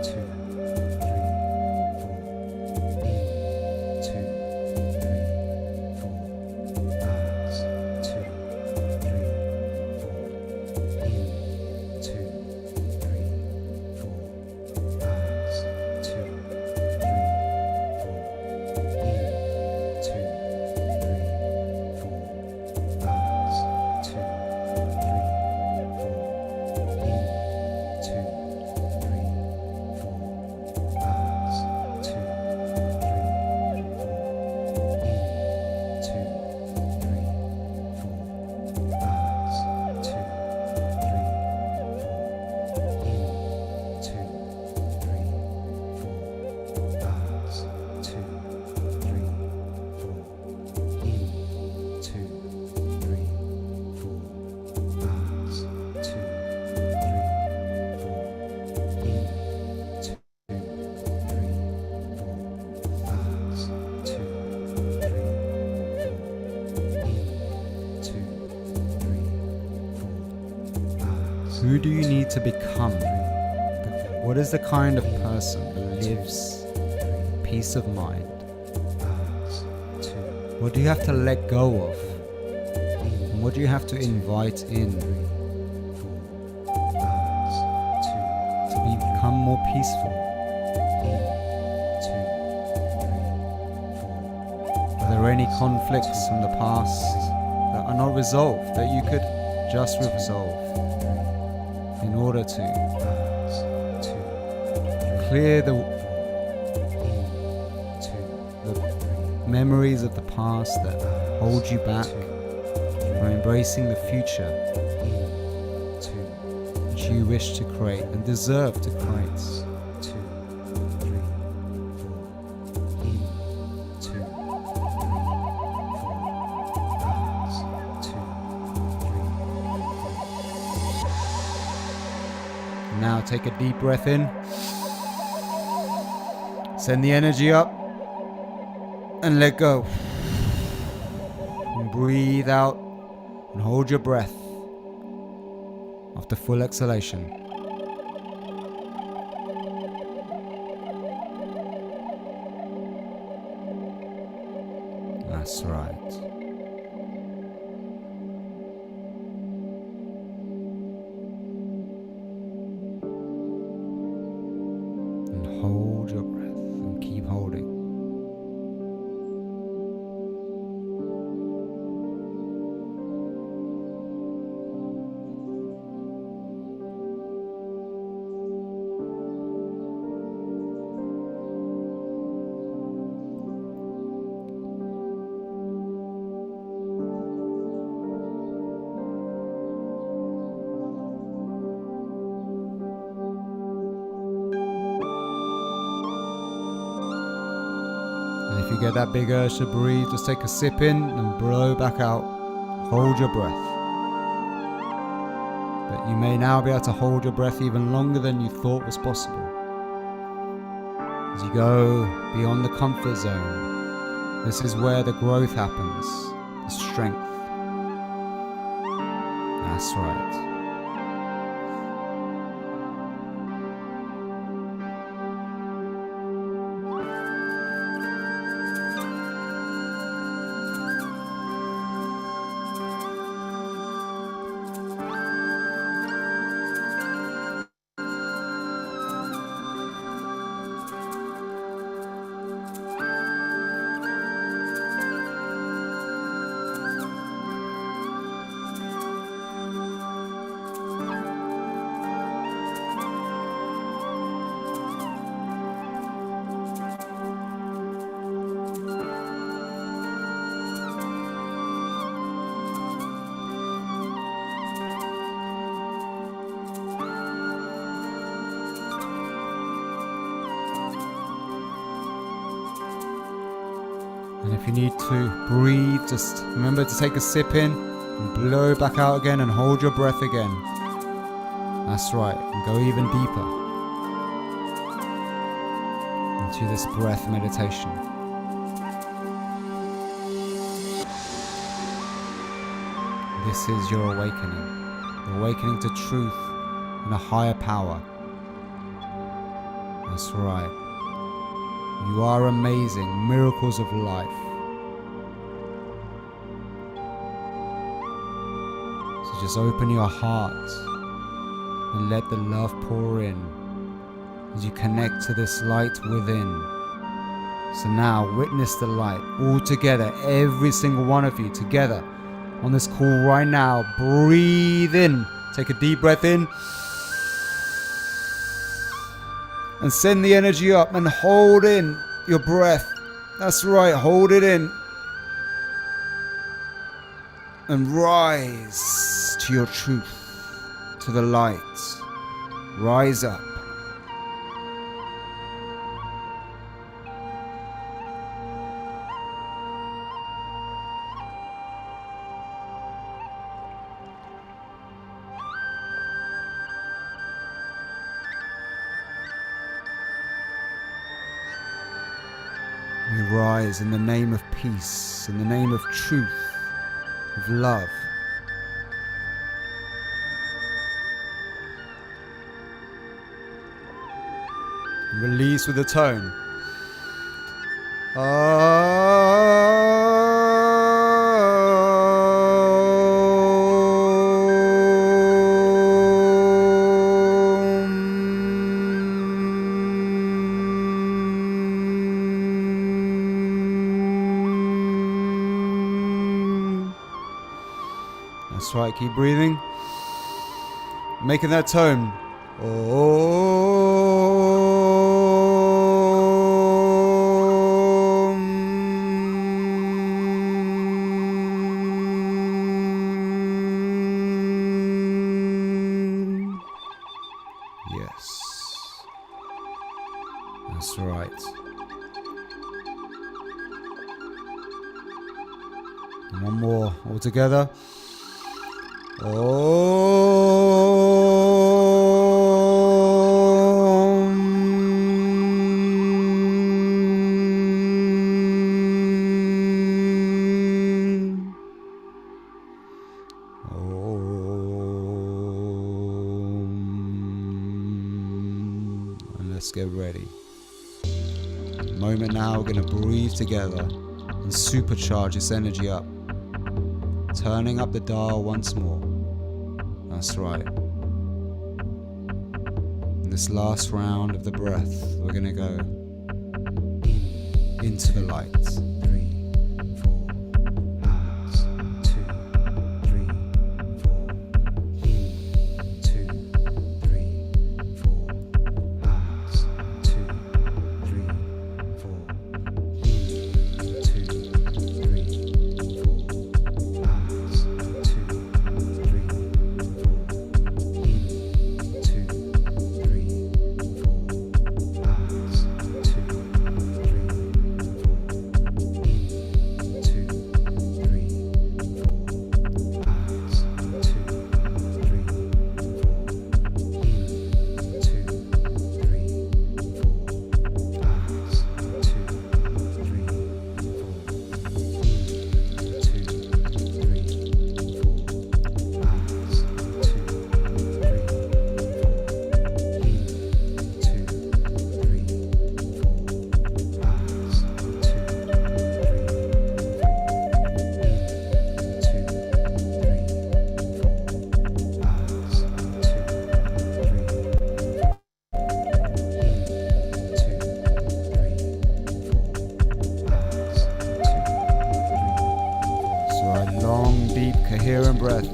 2, 3, 4. In, 2, 3, 4. 2, 3, 4. In, 2, 3, 4. 2, 3, 4. In, 2, 3, Who do you need to become? What is the kind of person who lives peace of mind? What do you have to let go of? And what do you have to invite in to become more peaceful? Are there any conflicts from the past that are not resolved that you could just resolve in order to clear the two, memories of the past that hold you back from embracing the future which you wish to create and deserve to create. 2, 3, 4. In 2, 3, 4. Out 2, 3, 4. Now take a deep breath in. Send the energy up and let go. And breathe out and hold your breath after full exhalation. That's right. And hold your breath and keep holding. And if you get that big urge to breathe, just take a sip in and blow back out. Hold your breath. But you may now be able to hold your breath even longer than you thought was possible. As you go beyond the comfort zone, this is where the growth happens, the strength. That's right. And if you need to breathe, just remember to take a sip in and blow back out again and hold your breath again. That's right, and go even deeper into this breath meditation. This is your awakening to truth and a higher power. That's right. You are amazing, miracles of life. So just open your heart and let the love pour in as you connect to this light within. So now witness the light all together, every single one of you together on this call right now. Breathe in, take a deep breath in. And send the energy up and hold in your breath. That's right, hold it in. And rise to your truth, to the light. Rise up. We rise in the name of peace, in the name of truth, of love. Release with a tone. That's right, keep breathing. Making that tone. Oh. Yes. That's right. And one more, all together. And let's get ready. Moment now, we're going to breathe together and supercharge this energy up. Turning up the dial once more. That's right. In this last round of the breath, we're going to go into the light. 3, 4, out. 2, 3, 4. In, 2, 3, 4. Out. 2, 3, 4. In, 2, 3, 4. Out. 2, 3, 4. In, 2, 3, 4. Out. 2, coherent breath.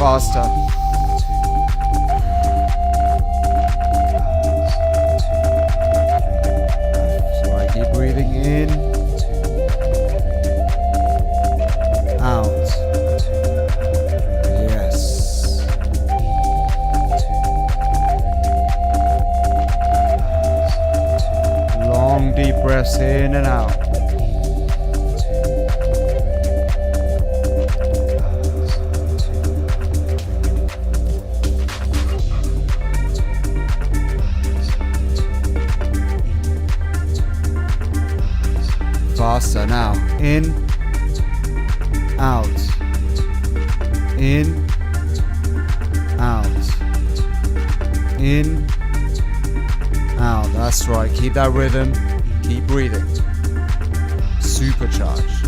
Faster. So I keep breathing in, out. Yes. Long deep breaths in and out. Faster now. In, out. In, out. In, out. That's right. Keep that rhythm. Keep breathing. Supercharge.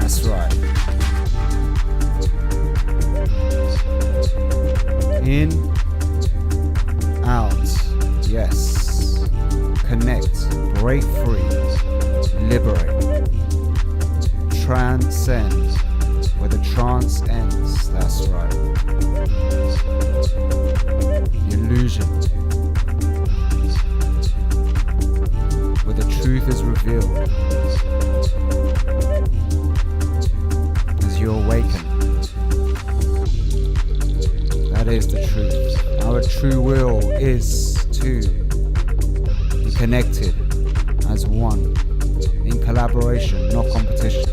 That's right. In, out. Yes. Connect. Break free. Liberate. Transcend. Where the trance ends. That's right. Illusion. Where the truth is revealed. As you awaken. That is the truth. Our true will is to be connected as one, in collaboration, not competition.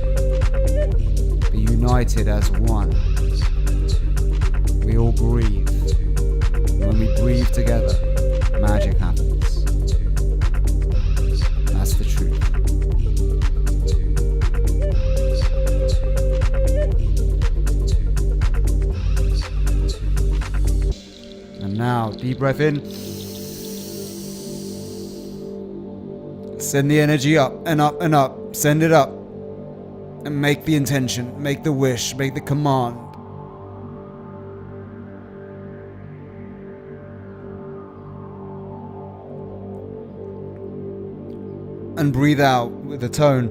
Be united as one. We all breathe. When we breathe together, magic happens. That's the truth. And now, deep breath in. Send the energy up and up and up. Send it up. And make the intention, make the wish, make the command. And breathe out with the tone.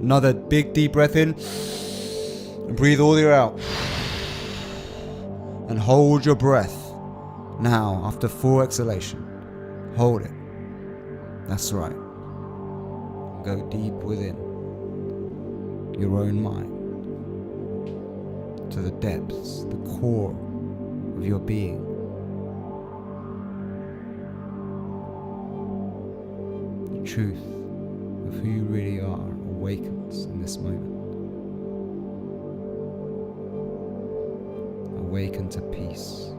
Another big deep breath in. And breathe all the air out. And hold your breath. Now, after full exhalation, hold it. That's right. Go deep within your own mind, to the depths, the core of your being. The truth of who you really are awakens in this moment. Awaken to peace.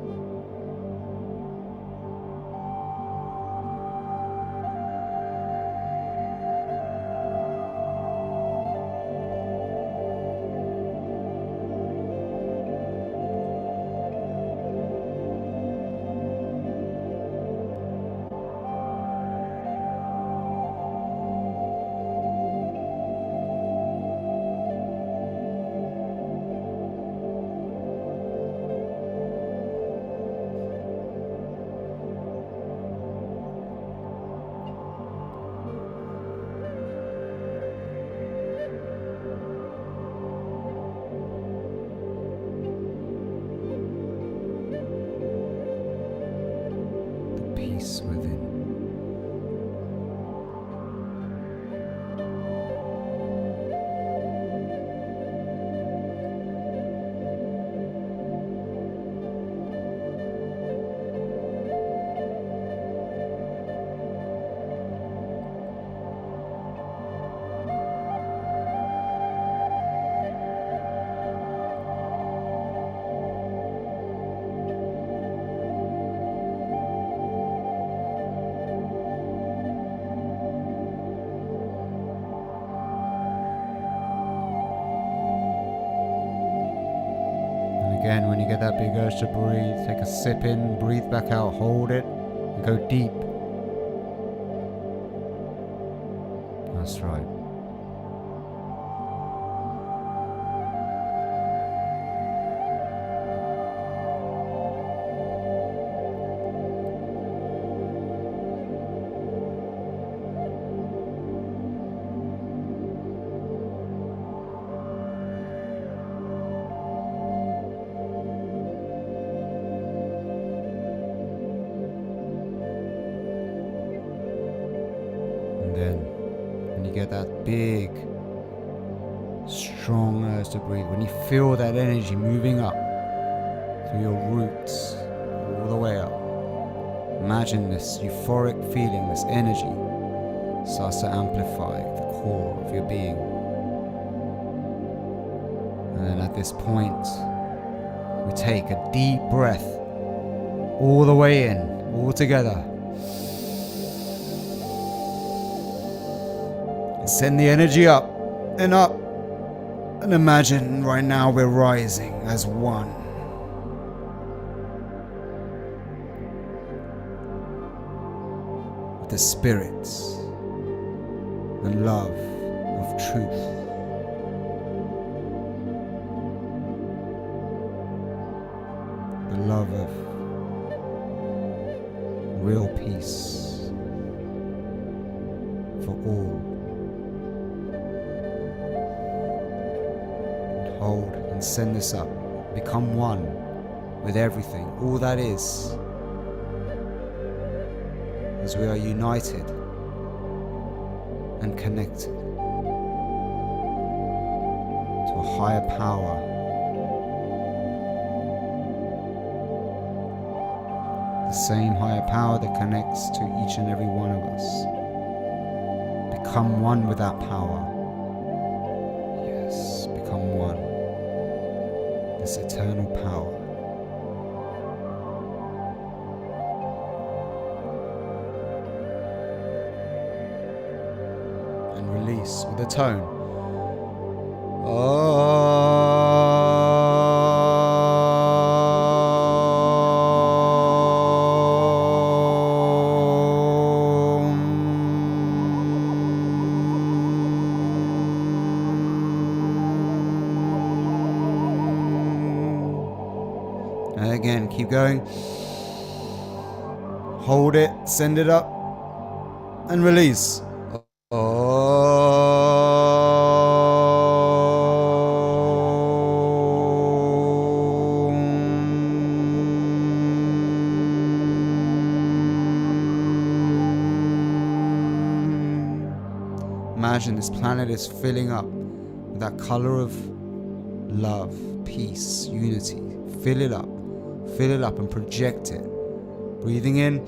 Peace within. Again, when you get that big urge to breathe, take a sip in, breathe back out, hold it, and go deep. That's right. Then, when you get that big, strong urge to breathe, when you feel that energy moving up through your roots, all the way up, imagine this euphoric feeling, this energy starts to amplify the core of your being. And then at this point, we take a deep breath all the way in, all together. And send the energy up and up. And imagine right now we're rising as one. With the spirits and love of truth. The love of real peace for all. And hold and send this up. Become one with everything, all that is. As we are united and connected to a higher power. The same higher power that connects to each and every one of us. Become one with that power. Yes, become one. This eternal power. And release with a tone. And again, keep going. Hold it, send it up, and release. Imagine this planet is filling up with that color of love, peace, unity. Fill it up and project it. Breathing in.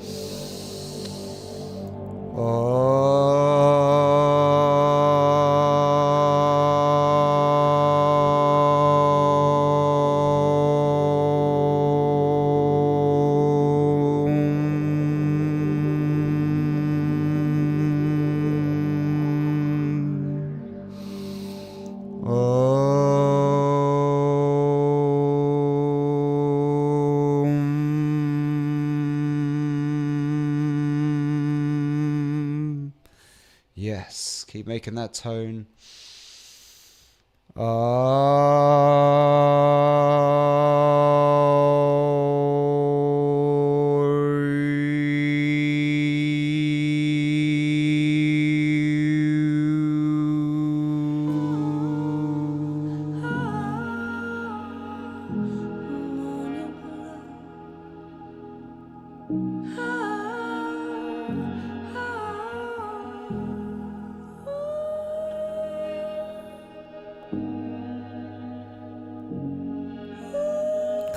Yes, keep making that tone.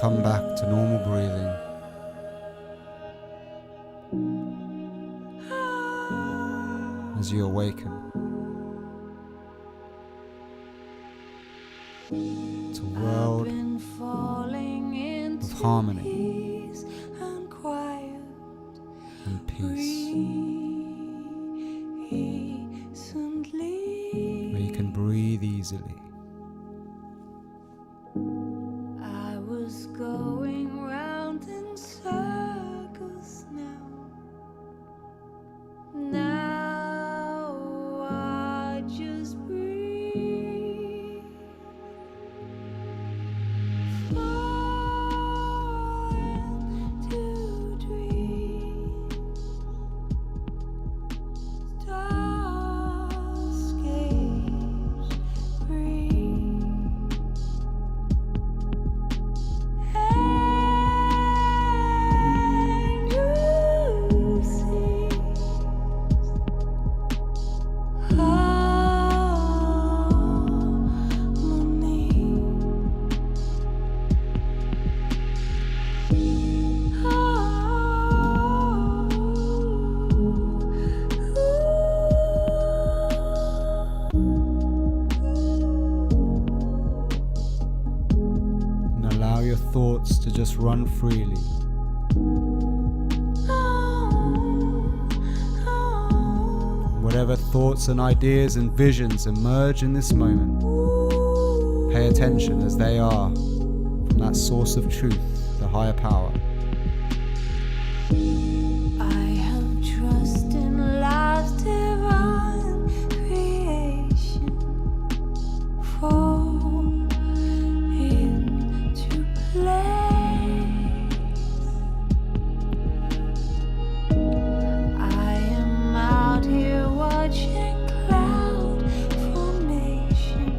Come back to normal breathing. As you awaken to a world of harmony and peace, where you can breathe easily. Going round in circles now. Now I just breathe. Fall into dreams. Starscapes breathe. just run freely. Whatever thoughts and ideas and visions emerge in this moment, pay attention as they are from that source of truth, the higher power. I have trust in life's divine creation. Fall into place. I am out here watching cloud formation.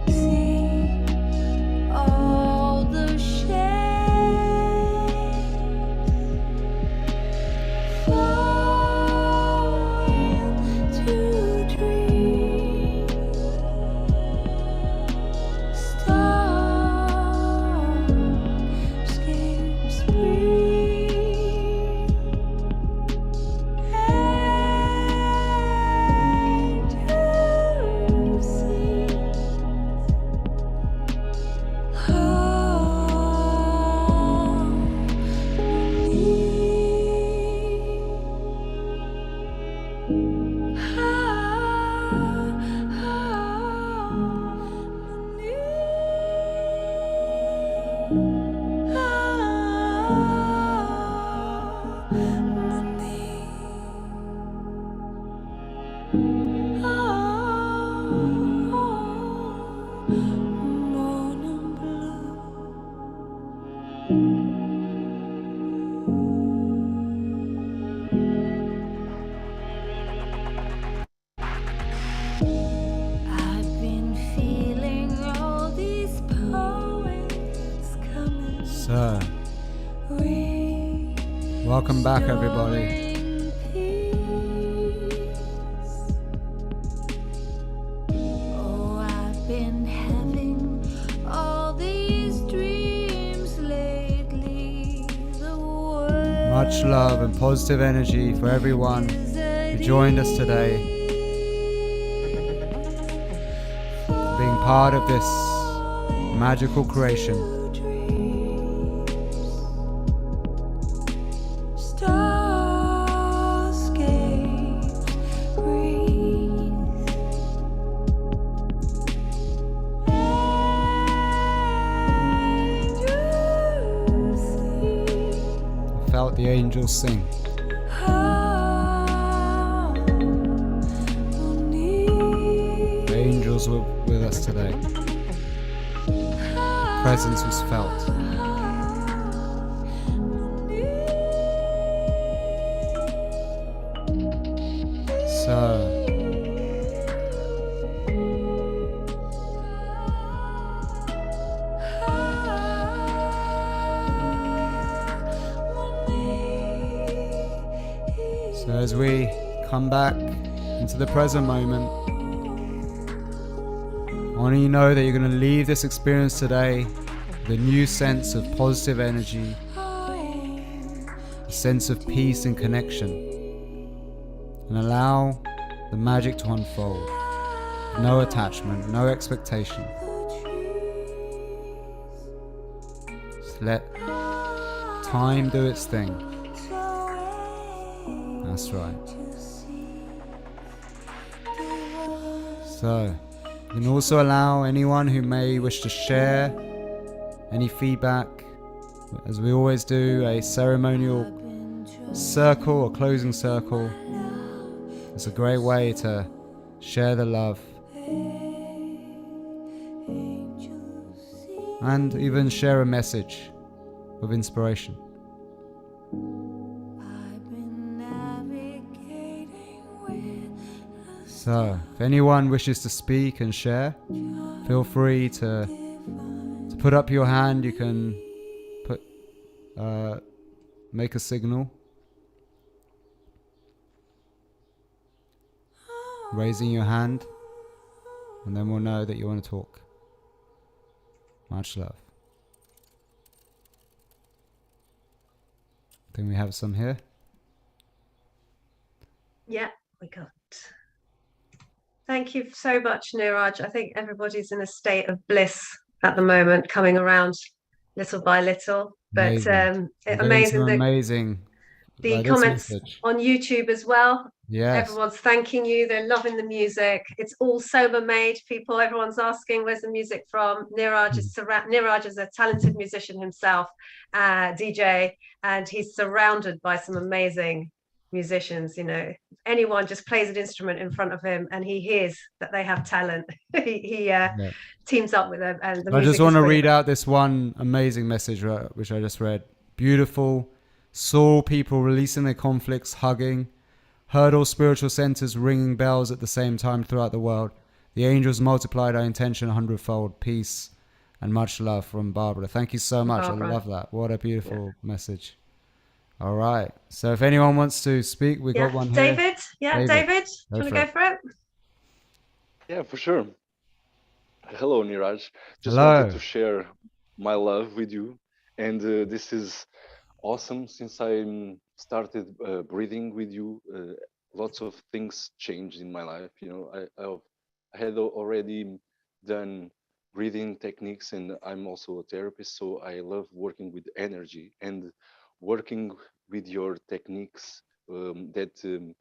See all the shades. Fall into dreams. Starscapes breathe. Angels sing. Morning blue. I've been feeling all these poems coming. So, welcome back, everybody. Restoring peace. Oh, I've been having all these dreams lately. The world Much love and positive energy for everyone who joined us today, being part of this magical creation. Starscapes breathe. Angels sing. Felt the angels sing. Harmony. The angels were with us today. Presence was felt. So, as we come back into the present moment, I want you to know that you're going to leave this experience today with a new sense of positive energy, a sense of peace and connection, and allow the magic to unfold. No attachment, no expectation. Just let time do its thing. That's right. So, you can also allow anyone who may wish to share any feedback, as we always do, a ceremonial circle or closing circle. It's a great way to share the love and even share a message of inspiration. So, if anyone wishes to speak and share, feel free to put up your hand. You can make a signal, raising your hand, and then we'll know that you want to talk. Much love. I think we have some here. Yeah, we got. Thank you so much, Niraj. I think everybody's in a state of bliss at the moment, coming around little by little. But Amazing. I'm getting amazing some that amazing the this comments message. on YouTube as well. Yes. Everyone's thanking you. They're loving the music. It's all Soma made, people. Everyone's asking, where's the music from? Niraj is a talented musician himself, DJ, and he's surrounded by some amazing musicians. You know, anyone just plays an instrument in front of him and he hears that they have talent. he Yeah. teams up with them, and the I just music want is to brilliant. read out this one amazing message, which I just read. Beautiful. Saw people releasing their conflicts, hugging. Heard all spiritual centers ringing bells at the same time throughout the world. The angels multiplied our intention 100-fold. Peace and much love from Barbara. Thank you so much. Barbara. I love that. What a beautiful message. All right. So if anyone wants to speak, we got one here. David. Yeah, David. Do you want to go for it? Yeah, for sure. Hello, Niraj. Just Hello. wanted to share my love with you. And this is awesome. Since I started breathing with you, lots of things changed in my life. You know, I had already done breathing techniques, and I'm also a therapist, so I love working with energy, and working with your techniques that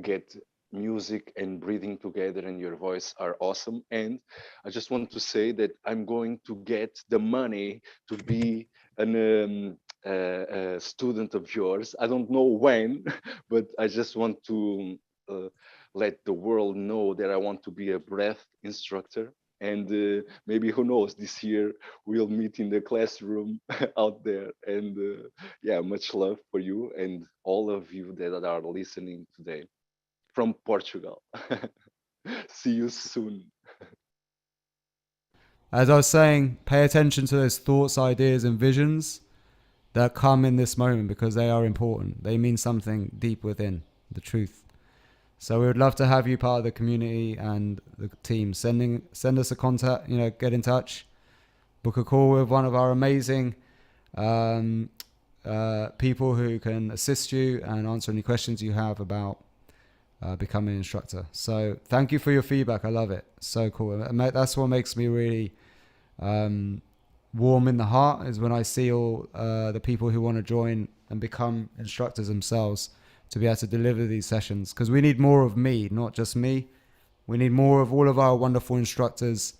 get music and breathing together and your voice are awesome. And I just want to say that I'm going to get the money to be a student of yours. I don't know when, but I just want to let the world know that I want to be a breath instructor. And maybe, who knows, this year we'll meet in the classroom out there. And yeah, much love for you and all of you that are listening today from Portugal. See you soon. As I was saying, pay attention to those thoughts, ideas, and visions that come in this moment, because they are important. They mean something deep within, the truth. So we would love to have you part of the community and the team. Send us a contact, get in touch, book a call with one of our amazing people who can assist you and answer any questions you have about becoming an instructor. So thank you for your feedback. I love it. So cool. And that's what makes me really warm in the heart, is when I see all the people who want to join and become instructors themselves, to be able to deliver these sessions. Because we need more of me, not just me. We need more of all of our wonderful instructors.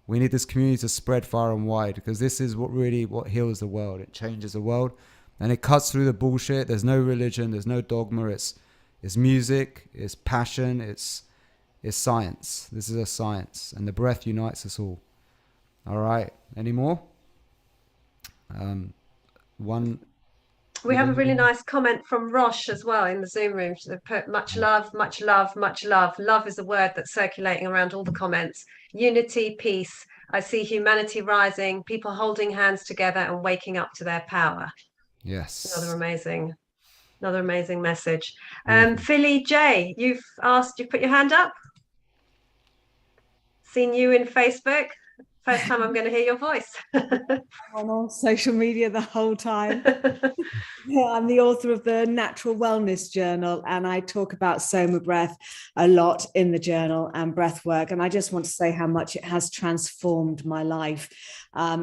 We need this community to spread far and wide, because this is what heals the world. It changes the world, and it cuts through the bullshit. There's no religion, there's no dogma. It's music, it's passion, it's science. This is a science, and the breath unites us all. All right. Any more? We have a really nice comment from Rosh as well in the Zoom room. They put much love, much love, much love. Love is a word that's circulating around all the comments. Unity, peace. I see humanity rising, people holding hands together and waking up to their power. Yes. Another amazing message. Philly J, you've put your hand up. Seen you in Facebook. First time I'm going to hear your voice. On all social media the whole time. Yeah, I'm the author of the Natural Wellness Journal, and I talk about Soma breath a lot in the journal and breath work. And I just want to say how much it has transformed my life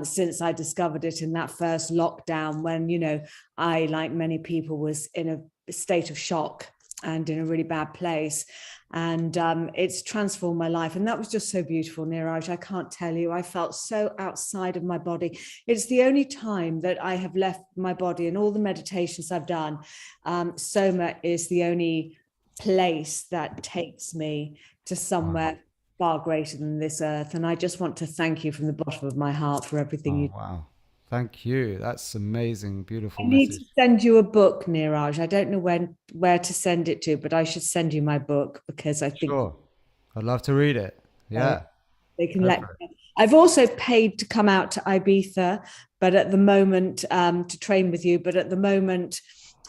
since I discovered it in that first lockdown, when, I, like many people, was in a state of shock and in a really bad place. And it's transformed my life. And that was just so beautiful, Niraj. I can't tell you. I felt so outside of my body. It's the only time that I have left my body, and all the meditations I've done. Soma is the only place that takes me to somewhere far greater than this earth. And I just want to thank you from the bottom of my heart for everything you do. Wow. Thank you. That's amazing. Beautiful I need message. to send you a book, Niraj. I don't know where to send it to, but I should send you my book, because I think Sure. I'd love to read it. Yeah. they can let me know. I've also paid to come out to Ibiza, but at the moment, to train with you, but at the moment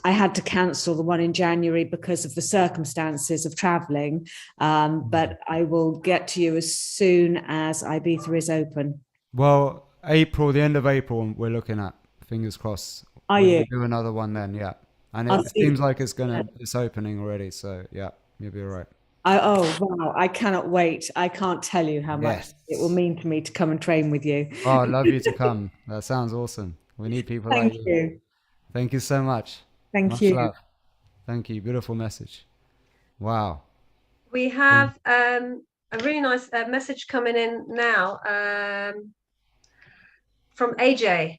I had to cancel the one in January because of the circumstances of traveling. But I will get to you as soon as Ibiza is open. Well, the end of April, we're looking at, fingers crossed. Are We'll you? do another one then, yeah. And I'll it see. seems like it's opening already. So yeah, you'll be all right. Oh wow, I cannot wait. I can't tell you how much Yes. it will mean to me to come and train with you. Oh, I'd love you to come. That sounds awesome. We need people like Thank you. you. Thank you so much. Thank Much you. love. Thank you. Beautiful message. Wow. We have a really nice message coming in now from AJ.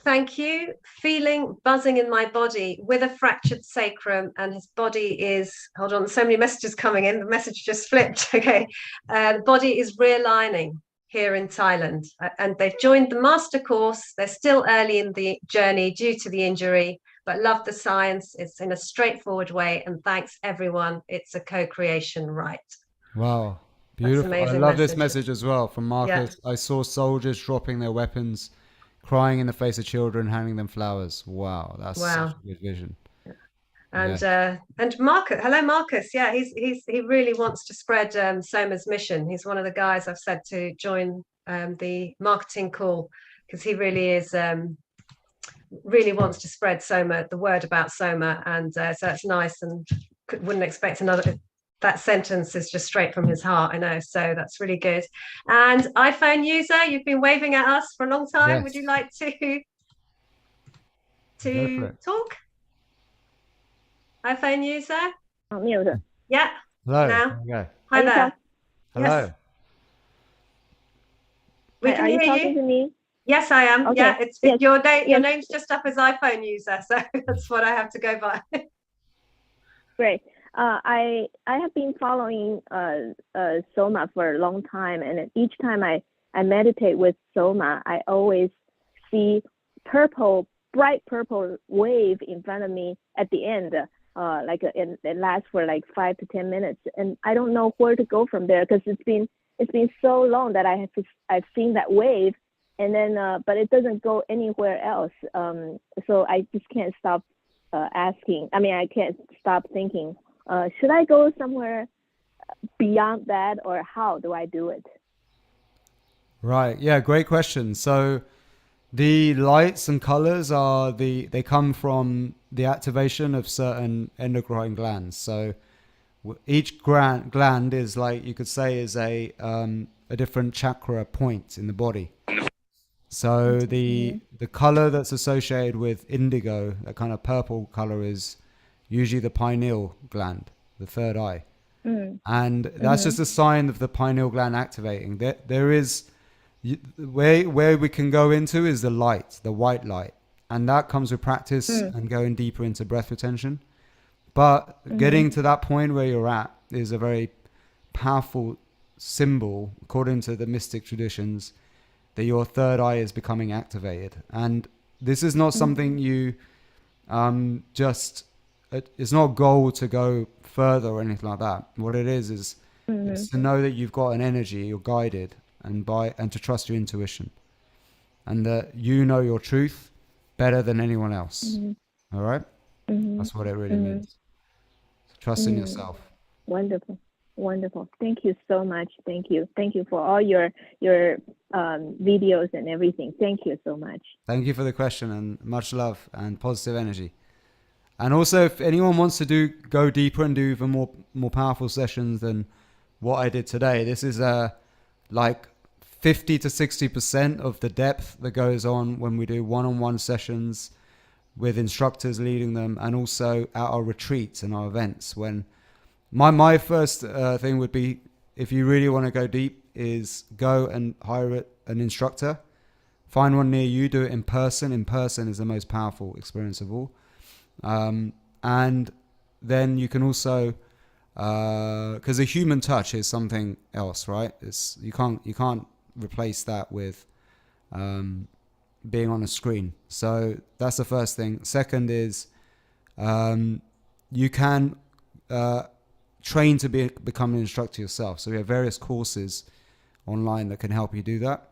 Thank you. Feeling buzzing in my body with a fractured sacrum, and his body is, hold on, so many messages coming in. The message just flipped. Okay. The body is realigning here in Thailand, and they've joined the master course. They're still early in the journey due to the injury, but love the science. It's in a straightforward way. And thanks, everyone. It's a co creation, right? Wow. That's Beautiful. I amazing love this message. message as well from Yeah. Marcus. I saw soldiers dropping their weapons, crying in the face of children, handing them flowers. Wow. That's such Wow. a good vision. And Marcus, hello Marcus. Yeah, he really wants to spread Soma's mission. He's one of the guys I've said to join the marketing call, because he really is really wants to spread the word about Soma, and so it's nice, and wouldn't expect another. That sentence is just straight from his heart, I know. So that's really good. And iPhone user, you've been waving at us for a long time. Would Yes. you like to Go for it. talk? iPhone user? Mute. Yeah. Hello. Now. Okay. Hi Are you there. Hello. Yes. We can Are you hear talking you. to me? Yes, I am. Okay. Yeah, it's Yes. your name. Your Yes. name's just up as iPhone user, so that's what I have to go by. Great. I have been following Soma for a long time, and each time I meditate with Soma, I always see bright purple wave in front of me at the end. It lasts for like 5 to 10 minutes, and I don't know where to go from there, because it's been so long that I've seen that wave, and then but it doesn't go anywhere else. So I just can't stop asking. I mean, I can't stop thinking. Should I go somewhere beyond that, or how do I do it? Right. Yeah, great question. So the lights and colors they come from the activation of certain endocrine glands. So each gland is, like you could say, is a different chakra point in the body. So the color that's associated with indigo, that kind of purple color, is usually the pineal gland, the third eye. And that's just a sign of the pineal gland activating. There is where we can go into is the light, the white light, and that comes with practice and going deeper into breath retention. But getting to that point where you're at is a very powerful symbol, according to the mystic traditions, that your third eye is becoming activated. And this is not something you it's not a goal to go further or anything like that. What it is it's to know that you've got an energy, you're guided, and to trust your intuition, and that you know your truth better than anyone else. All right? That's what it really means. Trust in yourself. Wonderful. Thank you so much. Thank you for all your videos and everything. Thank you so much. Thank you for the question, and much love and positive energy. And also, if anyone wants to go deeper and do even more powerful sessions than what I did today, this is like 50 to 60% of the depth that goes on when we do one-on-one sessions with instructors leading them, and also at our retreats and our events. When my first thing would be, if you really want to go deep, is go and hire an instructor. Find one near you. Do it in person. In person is the most powerful experience of all. And then you can also, because the human touch is something else, right? You can't replace that with being on a screen. So that's the first thing. Second is you can train to become an instructor yourself. So we have various courses online that can help you do that,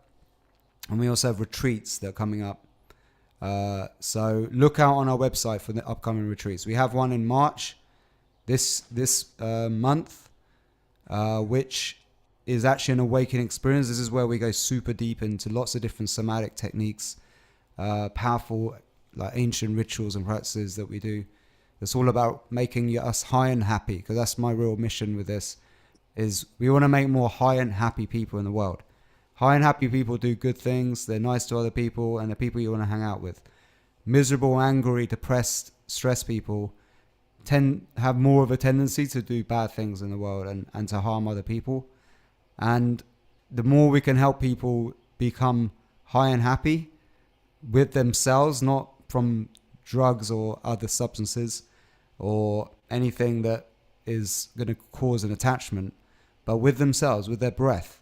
and we also have retreats that are coming up. So look out on our website for the upcoming retreats. We have one in March this month, which is actually an awakening experience. This is where we go super deep into lots of different somatic techniques, powerful, like ancient rituals and practices that we do. It's all about making us high and happy, because that's my real mission with this, is we want to make more high and happy people in the world. High and happy people do good things. They're nice to other people, and they're people you want to hang out with. Miserable, angry, depressed, stressed people have more of a tendency to do bad things in the world and to harm other people. And the more we can help people become high and happy with themselves, not from drugs or other substances or anything that is going to cause an attachment, but with themselves, with their breath,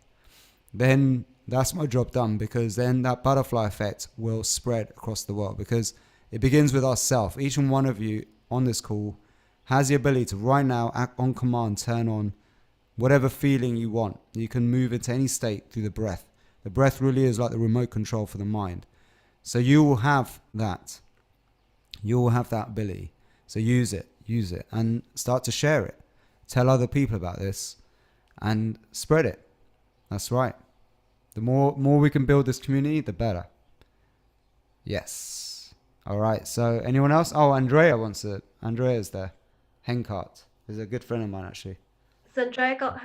then that's my job done, because then that butterfly effect will spread across the world, because it begins with ourselves. Each and one of you on this call has the ability to right now, act on command, turn on whatever feeling you want. You can move into any state through the breath. The breath really is like the remote control for the mind. So you will have that. You will have that ability. So use it, and start to share it. Tell other people about this and spread it. That's right. The more we can build this community, the better. Yes. All right. So anyone else? Oh, Andrea's there. Henkart is a good friend of mine, actually. Has Andrea got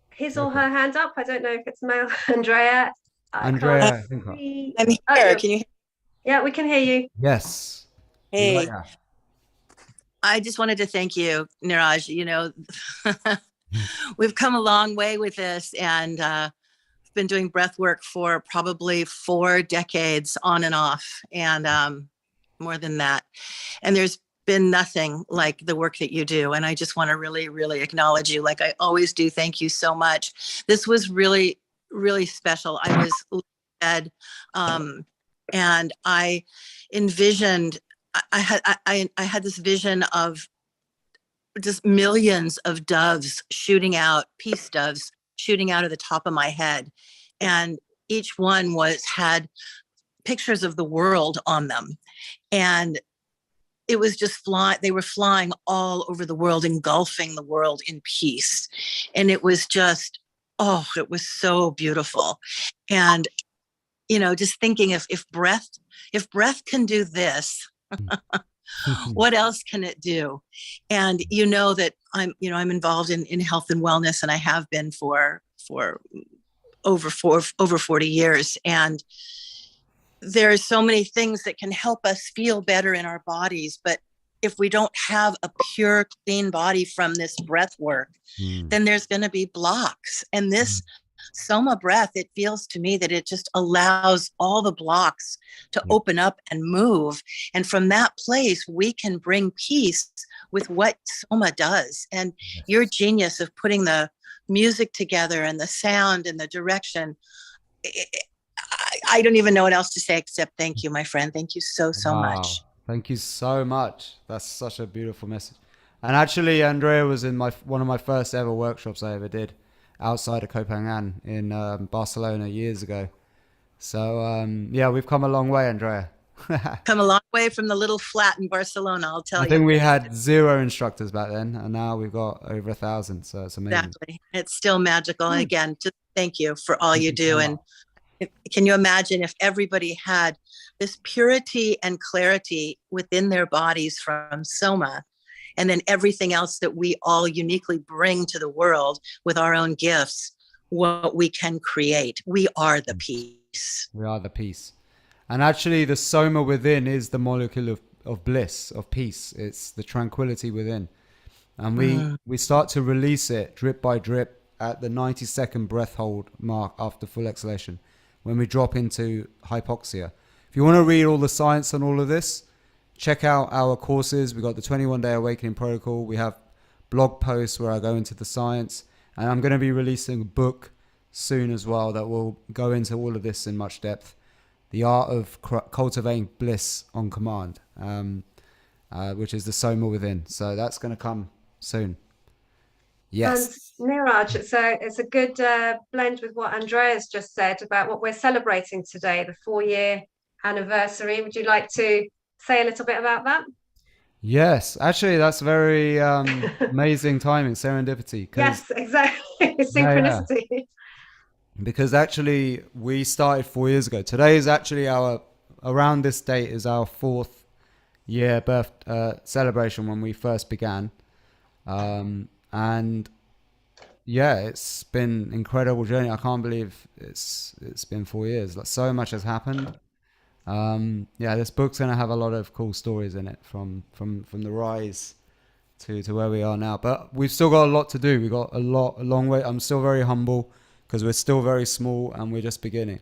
his or her hand up? I don't know if it's male. Andrea. Andrea Henkart. I'm here. Oh, Can you hear? yeah, we can hear you. Yes. Hey, Yeah. I just wanted to thank you, Niraj. You know, we've come a long way with this, and I've been doing breath work for probably 4 decades on and off, and more than that. And there's been nothing like the work that you do. And I just want to really, really acknowledge you, like I always do. Thank you so much. This was really, really special. I was led, and I envisioned. I had this vision of just millions of doves shooting out, peace doves shooting out of the top of my head, and each one had pictures of the world on them, and it was just they were flying all over the world, engulfing the world in peace, and it was just, oh, it was so beautiful. And just thinking, if breath can do this, what else can it do? And that I'm involved in health and wellness, and I have been for over 40 years. And there are so many things that can help us feel better in our bodies, but if we don't have a pure, clean body from this breath work, then there's going to be blocks. And this Soma breath, it feels to me that it just allows all the blocks to open up and move. And from that place, we can bring peace with what Soma does. And your genius of putting the music together and the sound and the direction, I don't even know what else to say except thank you, my friend. Thank you so much. Thank you so much. That's such a beautiful message. And actually, Andrea was in one of my first ever workshops I ever did outside of Copenhagen in Barcelona years ago. So yeah, we've come a long way, Andrea. Come a long way from the little flat in Barcelona, I'll tell you. I think we had 0 instructors back then, and now we've got over 1,000. So it's amazing. Exactly. It's still magical. And again, just thank you for all you do. And can you imagine if everybody had this purity and clarity within their bodies from Soma, and then everything else that we all uniquely bring to the world with our own gifts, what we can create. We are the peace. We are the peace. And actually the Soma within is the molecule of bliss, of peace. It's the tranquility within. And we start to release it drip by drip at the 90-second breath hold mark after full exhalation, when we drop into hypoxia. If you want to read all the science on all of this, check out our courses. We've got the 21-day awakening protocol. We have blog posts where I go into the science. And I'm going to be releasing a book soon as well that will go into all of this in much depth. The Art of Cultivating Bliss on Command, which is the Soma within. So that's going to come soon. Yes. And Niraj, it's a good blend with what Andrea's just said about what we're celebrating today, the 4-year anniversary. Would you like to say a little bit about that? Yes, actually, that's very amazing timing, serendipity. Yes, exactly. Synchronicity. Yeah. Because actually, we started 4 years ago. Today is actually around this date is our 4th year birth celebration when we first began. And yeah, it's been incredible journey. I can't believe it's been 4 years. Like, so much has happened. Yeah, this book's gonna have a lot of cool stories in it from the rise to where we are now. But we've still got a lot to do. We've got a long way. I'm still very humble because we're still very small and we're just beginning.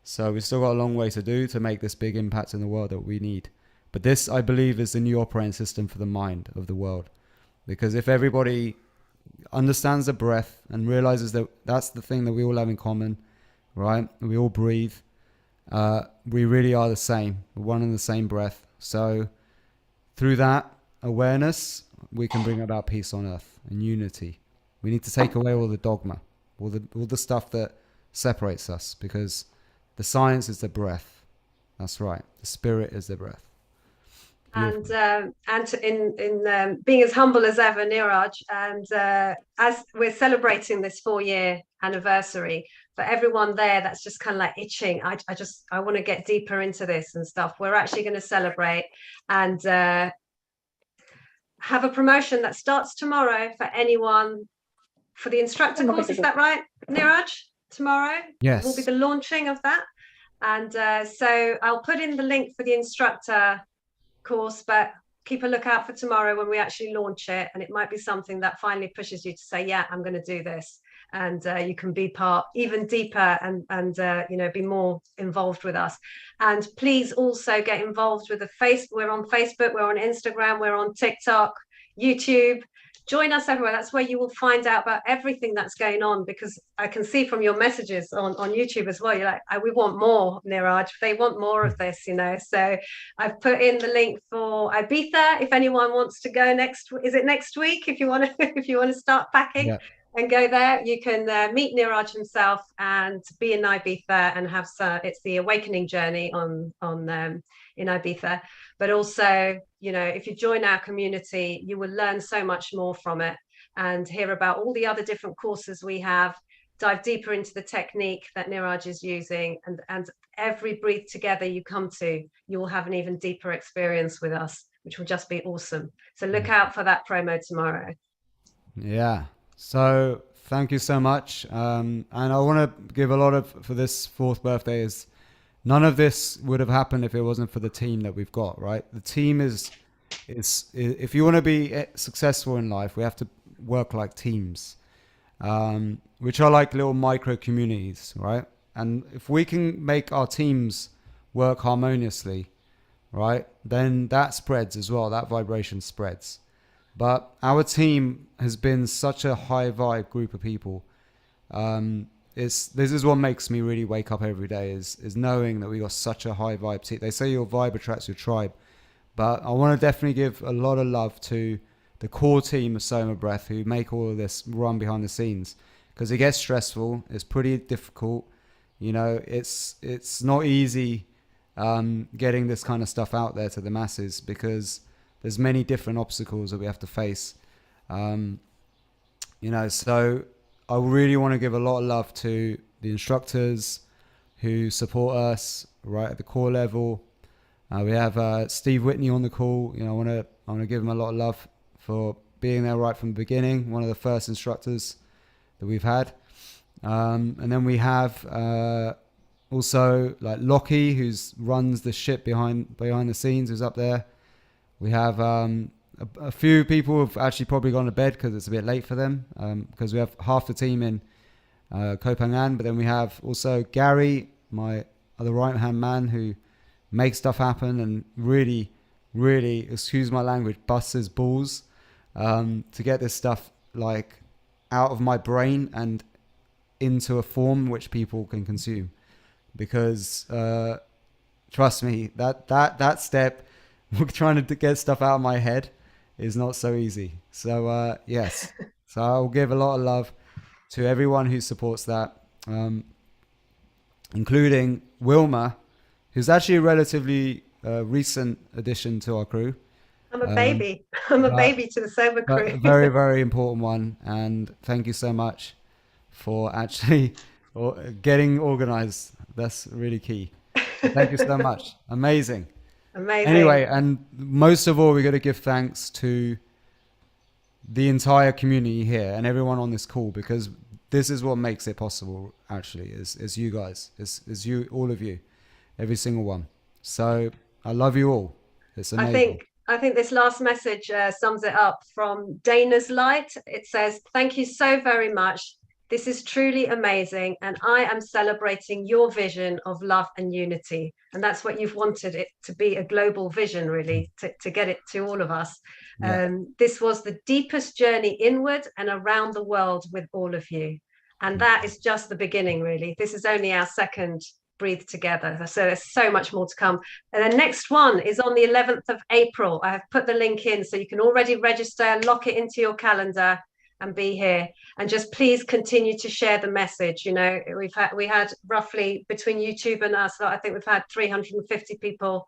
So we've still got a long way to do to make this big impact in the world that we need. But this, I believe, is the new operating system for the mind of the world. Because if everybody understands the breath and realizes that that's the thing that we all have in common, right? We all breathe. We really are the same. We're one and the same breath. So through that awareness, we can bring about peace on earth and unity. We need to take away all the dogma, all the stuff that separates us, because the science is the breath. That's right. The spirit is the breath. And in being as humble as ever, Niraj, and as we're celebrating this 4-year anniversary, for everyone there that's just kind of like itching, I want to get deeper into this and stuff. We're actually going to celebrate and have a promotion that starts tomorrow for anyone for the instructor course. Is that right, Niraj? Tomorrow Yes. will be the launching of that. And so I'll put in the link for the instructor course, but keep a lookout for tomorrow when we actually launch it, and it might be something that finally pushes you to say, yeah, I'm going to do this, and you can be part even deeper and you know, be more involved with us. And please also get involved with we're on Facebook, we're on Instagram, we're on TikTok, YouTube. Join us everywhere. That's where you will find out about everything that's going on, because I can see from your messages on YouTube as well, you're like, we want more, Niraj. They want more of this, you know. So I've put in the link for Ibiza if anyone wants to go is it next week? If you want to if you want to start packing, yeah, and go there, you can meet Niraj himself and be in Ibiza and have it's the awakening journey in Ibiza. But also, you know, if you join our community, you will learn so much more from it and hear about all the other different courses we have, dive deeper into the technique that Niraj is using, and every breathe together you come to, you will have an even deeper experience with us, which will just be awesome. So look out for that promo tomorrow. Yeah. So thank you so much. And I want to give a lot of, for this 4th birthday, is none of this would have happened if it wasn't for the team that we've got, right? The team is if you want to be successful in life, we have to work like teams, which are like little micro communities, right? And if we can make our teams work harmoniously, right, then that spreads as well. That vibration spreads. But our team has been such a high vibe group of people. This is what makes me really wake up every day, is knowing that we got such a high vibe team. They say your vibe attracts your tribe, but I want to definitely give a lot of love to the core team of Soma Breath, who make all of this run behind the scenes, because it gets stressful. It's pretty difficult, you know. It's not easy getting this kind of stuff out there to the masses, because there's many different obstacles that we have to face, you know. So I really want to give a lot of love to the instructors who support us right at the core level. We have Steve Whitney on the call. You know, I want to give him a lot of love for being there right from the beginning. One of the first instructors that we've had. And then we have also like Lockie, who runs the ship behind the scenes, who's up there. We have a few people have actually probably gone to bed because it's a bit late for them, because we have half the team in Koh Phangan. But then we have also Gary, my other right hand man, who makes stuff happen and really, excuse my language, busts his balls to get this stuff like out of my brain and into a form which people can consume. Because trust me, that step, trying to get stuff out of my head, is not so easy. So yes, so I'll give a lot of love to everyone who supports that, including Wilma, who's actually a relatively recent addition to our crew. I'm a baby. I'm a baby to the Soma crew. A very, very important one. And thank you so much for actually getting organized. That's really key. Thank you so much. Amazing. Amazing. Anyway, and most of all, we're going to give thanks to the entire community here and everyone on this call, because this is what makes it possible. Actually, is you guys, is you, all of you, every single one. So I love you all. It's amazing. I think this last message sums it up from Dana's Light. It says, "Thank you so very much. This is truly amazing, and I am celebrating your vision of love and unity." And that's what you've wanted it to be, a global vision, really, to get it to all of us. Yeah. This was the deepest journey inward and around the world with all of you. And that is just the beginning, really. This is only our second Breathe Together. So there's so much more to come. And the next one is on the 11th of April. I have put the link in so you can already register, lock it into your calendar and be here. And just please continue to share the message. You know, we had roughly, between YouTube and us, I think we've had 350 people.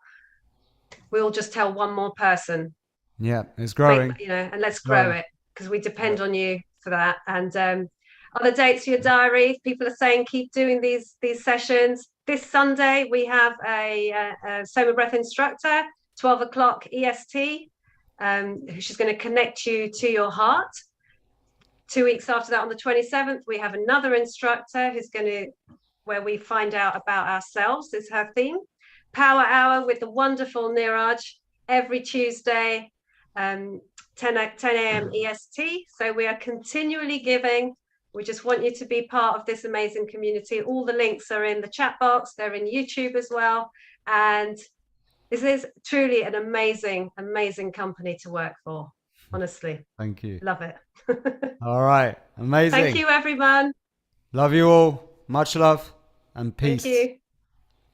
We'll just tell one more person. Yeah, it's growing. You know, and let's grow it, because we depend on you for that. And other dates for your diary. People are saying keep doing these sessions. This Sunday we have a Soma breath instructor, 12 o'clock EST. She's going to connect you to your heart. 2 weeks after that, on the 27th, we have another instructor where we find out about ourselves, is her theme. Power Hour with the wonderful Niraj every Tuesday, 10 a.m. EST. So we are continually giving. We just want you to be part of this amazing community. All the links are in the chat box. They're in YouTube as well. And this is truly an amazing, amazing company to work for. Honestly. Thank you. Love it. All right. Amazing. Thank you, everyone. Love you all. Much love and peace. Thank you.